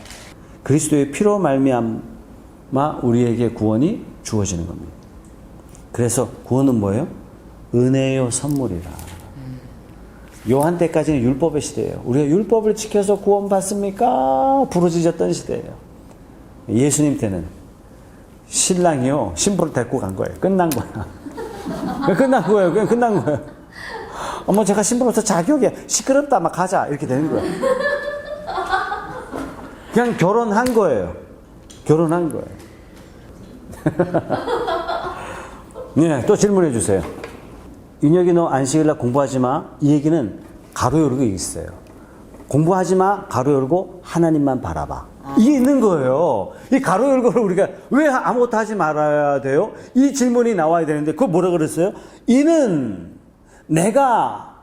그리스도의 피로 말미암아 우리에게 구원이 주어지는 겁니다. 그래서 구원은 뭐예요? 은혜요 선물이라. 요한 때까지는 율법의 시대예요. 우리가 율법을 지켜서 구원 받습니까? 부르짖었던 시대예요. 예수님 때는 신랑이요 신부를 데리고 간 거예요. 끝난 거야. 끝난 거예요. 그냥 끝난 거예요. 어머 제가 신부로서 자격이야. 시끄럽다. 막 가자. 이렇게 되는 거예요. 그냥 결혼한 거예요. 결혼한 거예요. 네, 또 질문해 주세요. 윤혁이 너 안식일날 공부하지 마. 이 얘기는 가로 열고 있어요. 공부하지 마. 가로 열고 하나님만 바라봐. 이게 있는 거예요. 이 가로 열고를 우리가 왜 아무것도 하지 말아야 돼요? 이 질문이 나와야 되는데 그걸 뭐라 그랬어요? 이는 내가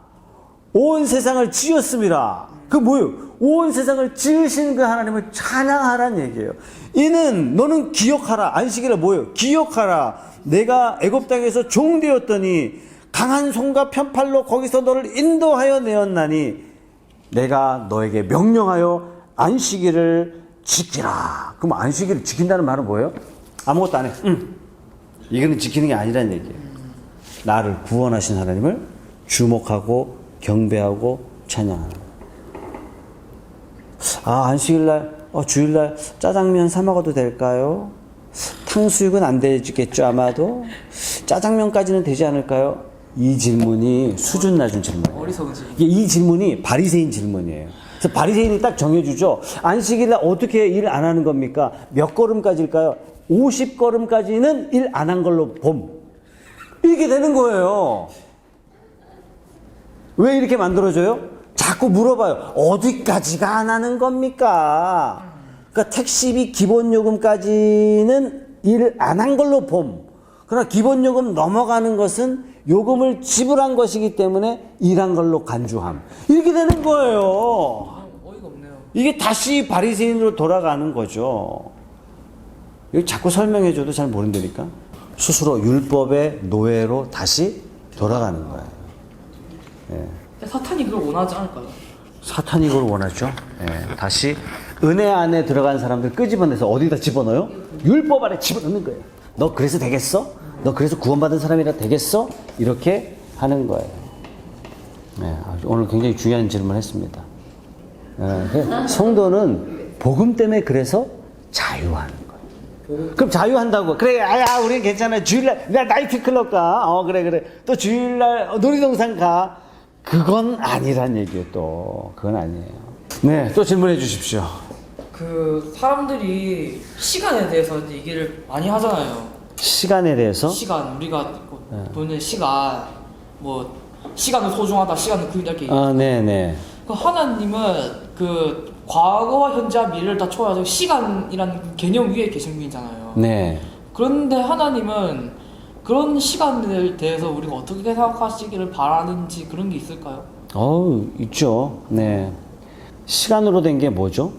온 세상을 지었습니다. 그 뭐예요? 온 세상을 지으신 그 하나님을 찬양하라는 얘기예요. 이는 너는 기억하라. 안식일에 뭐예요? 기억하라. 내가 애굽 땅에서 종되었더니 강한 손과 편팔로 거기서 너를 인도하여 내었나니 내가 너에게 명령하여 안식일을 지키라. 그럼 안식일을 지킨다는 말은 뭐예요? 아무것도 안 해. 이거는 지키는 게 아니라는 얘기예요. 나를 구원하신 하나님을 주목하고 경배하고 찬양하는 거예요. 아, 안식일날, 주일날 짜장면 사 먹어도 될까요? 탕수육은 안 되겠죠, 아마도? 짜장면까지는 되지 않을까요? 이 질문이 수준 낮은 질문이에요. 어리석은 질문. 이 질문이 바리새인 질문이에요. 그래서 바리새인이 딱 정해주죠. 안식일날 어떻게 일 안 하는 겁니까? 몇 걸음까지일까요? 50걸음까지는 일 안 한 걸로 봄. 이렇게 되는 거예요. 왜 이렇게 만들어줘요? 자꾸 물어봐요. 어디까지가 안 하는 겁니까? 그러니까 택시비 기본요금까지는 일 안 한 걸로 봄. 그러나 기본요금 넘어가는 것은 요금을 지불한 것이기 때문에 일한 걸로 간주함. 이렇게 되는 거예요. 어이가 없네요. 이게 다시 바리새인으로 돌아가는 거죠. 이거 자꾸 설명해줘도 잘 모른다니까. 스스로 율법의 노예로 다시 돌아가는 거예요. 예. 사탄이 그걸 원하지 않을까요? 사탄이 그걸 원하죠. 예. 다시 은혜 안에 들어간 사람들 끄집어내서 어디다 집어넣어요? 율법 안에 집어넣는 거예요. 너 그래서 되겠어? 너 그래서 구원받은 사람이라 되겠어? 이렇게 하는 거예요. 예. 오늘 굉장히 중요한 질문을 했습니다. 예. 성도는 복음 때문에 그래서 자유하는 거예요. 그럼 자유한다고. 그래, 우리는 괜찮아. 주일날, 나 나이트클럽 가. 그래. 또 주일날 놀이동산 가. 그건 아니란 얘기예요, 또. 그건 아니에요. 네, 또 질문해 주십시오. 그 사람들이 시간에 대해서 얘기를 많이 하잖아요. 시간에 대해서? 시간, 우리가 보는 시간, 뭐 시간은 소중하다, 시간은 구인할 게 있다. 네네. 그 하나님은 그 과거와 현재와 미래를 다 초월하고 시간이라는 그 개념 위에 계신 분이잖아요. 네. 그런데 하나님은 그런 시간에 대해서 우리가 어떻게 생각하시기를 바라는지 그런 게 있을까요? 있죠. 네. 시간으로 된 게 뭐죠?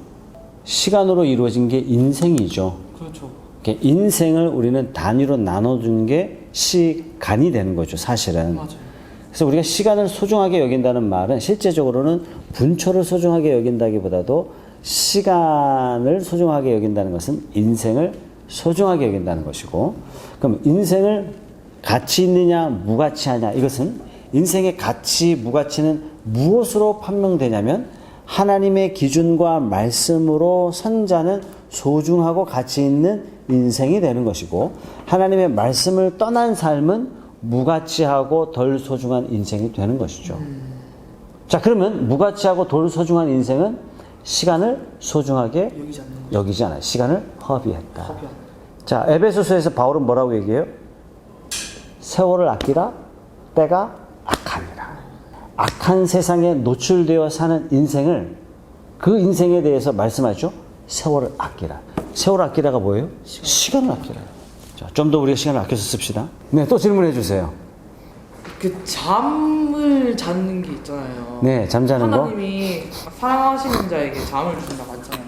시간으로 이루어진 게 인생이죠. 그렇죠. 인생을 우리는 단위로 나눠준 게 시간이 되는 거죠, 사실은. 맞아요. 그래서 우리가 시간을 소중하게 여긴다는 말은 실제적으로는 분초를 소중하게 여긴다기보다도 시간을 소중하게 여긴다는 것은 인생을 소중하게 여긴다는 것이고, 그럼 인생을 가치 있느냐 무가치하냐, 이것은 인생의 가치 무가치는 무엇으로 판명되냐면 하나님의 기준과 말씀으로 선자는 소중하고 가치 있는 인생이 되는 것이고, 하나님의 말씀을 떠난 삶은 무가치하고 덜 소중한 인생이 되는 것이죠. 자, 그러면 무가치하고 덜 소중한 인생은 시간을 소중하게 여기지 않아요. 시간을 허비했다. 자, 에베소서에서 바울은 뭐라고 얘기해요? 세월을 아끼라, 때가 악하니라. 악한 세상에 노출되어 사는 인생을, 그 인생에 대해서 말씀하죠. 세월을 아끼라. 세월을 아끼라가 뭐예요? 시간을 아끼라. 자, 좀 더 우리가 시간을 아껴서 씁시다. 네, 또 질문해 주세요. 그 잠을 자는 게 있잖아요. 네, 잠자는 거. 하나님이 사랑하시는 자에게 잠을 주신다고 하잖아요.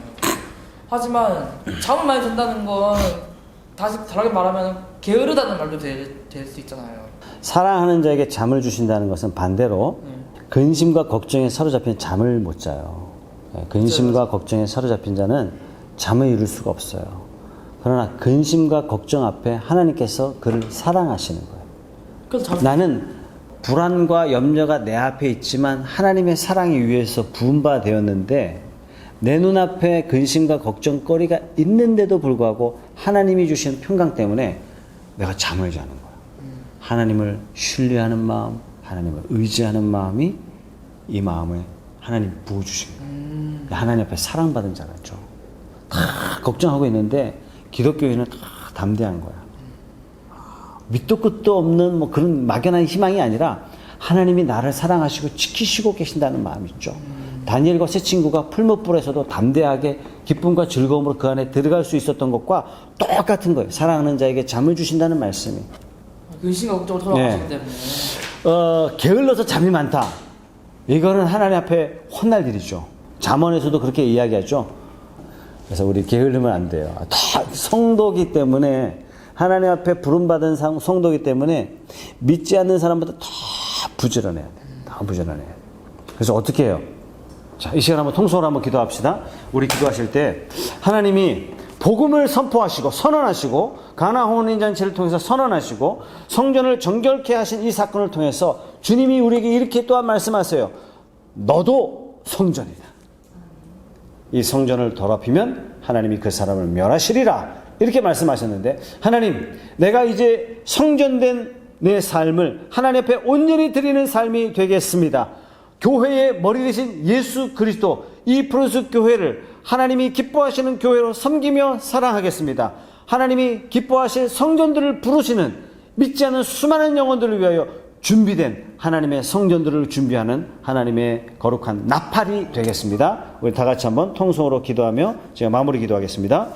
하지만 잠을 많이 잔다는 건 다시 다르게 말하면 게으르다는 말도 될 수 있잖아요. 사랑하는 자에게 잠을 주신다는 것은 반대로 근심과 걱정에 사로잡힌 잠을 못 자요. 근심과 걱정에 사로잡힌 자는 잠을 이룰 수가 없어요. 그러나 근심과 걱정 앞에 하나님께서 그를 사랑하시는 거예요. 그래서 나는 불안과 염려가 내 앞에 있지만 하나님의 사랑에 의해서 부은 바 되었는데, 내 눈앞에 근심과 걱정거리가 있는데도 불구하고 하나님이 주신 평강 때문에 내가 잠을 자는 거야. 하나님을 신뢰하는 마음, 하나님을 의지하는 마음이 이 마음에 하나님 부어주신 거예요. 하나님 앞에 사랑받은 자라죠. 다 걱정하고 있는데 기독교인은 다 담대한 거야. 밑도 끝도 없는 뭐 그런 막연한 희망이 아니라 하나님이 나를 사랑하시고 지키시고 계신다는 마음이 있죠. 다니엘과 세 친구가 풀무불에서도 담대하게 기쁨과 즐거움으로 그 안에 들어갈 수 있었던 것과 똑같은 거예요. 사랑하는 자에게 잠을 주신다는 말씀이. 근심과 걱정을 털어가시기 때문에. 게을러서 잠이 많다. 이거는 하나님 앞에 혼날 일이죠. 잠언에서도 그렇게 이야기하죠. 그래서 우리 게으르면 안 돼요. 다 성도기 때문에, 하나님 앞에 부름받은 성도기 때문에 믿지 않는 사람보다 더 부지런해야 돼. 더 부지런해야 돼. 그래서 어떻게 해요? 자, 이 시간 한번 통성으로 한번 기도합시다. 우리 기도하실 때 하나님이 복음을 선포하시고 선언하시고 가나 혼인잔치를 통해서 선언하시고 성전을 정결케 하신 이 사건을 통해서 주님이 우리에게 이렇게 또한 말씀하세요. 너도 성전이다. 이 성전을 더럽히면 하나님이 그 사람을 멸하시리라. 이렇게 말씀하셨는데, 하나님, 내가 이제 성전된 내 삶을 하나님 앞에 온전히 드리는 삶이 되겠습니다. 교회의 머리 되신 예수 그리스도, 이 프로스 교회를 하나님이 기뻐하시는 교회로 섬기며 사랑하겠습니다. 하나님이 기뻐하실 성전들을 부르시는 믿지 않는 수많은 영혼들을 위하여 준비된 하나님의 성전들을 준비하는 하나님의 거룩한 나팔이 되겠습니다. 우리 다 같이 한번 통성으로 기도하며 제가 마무리 기도하겠습니다.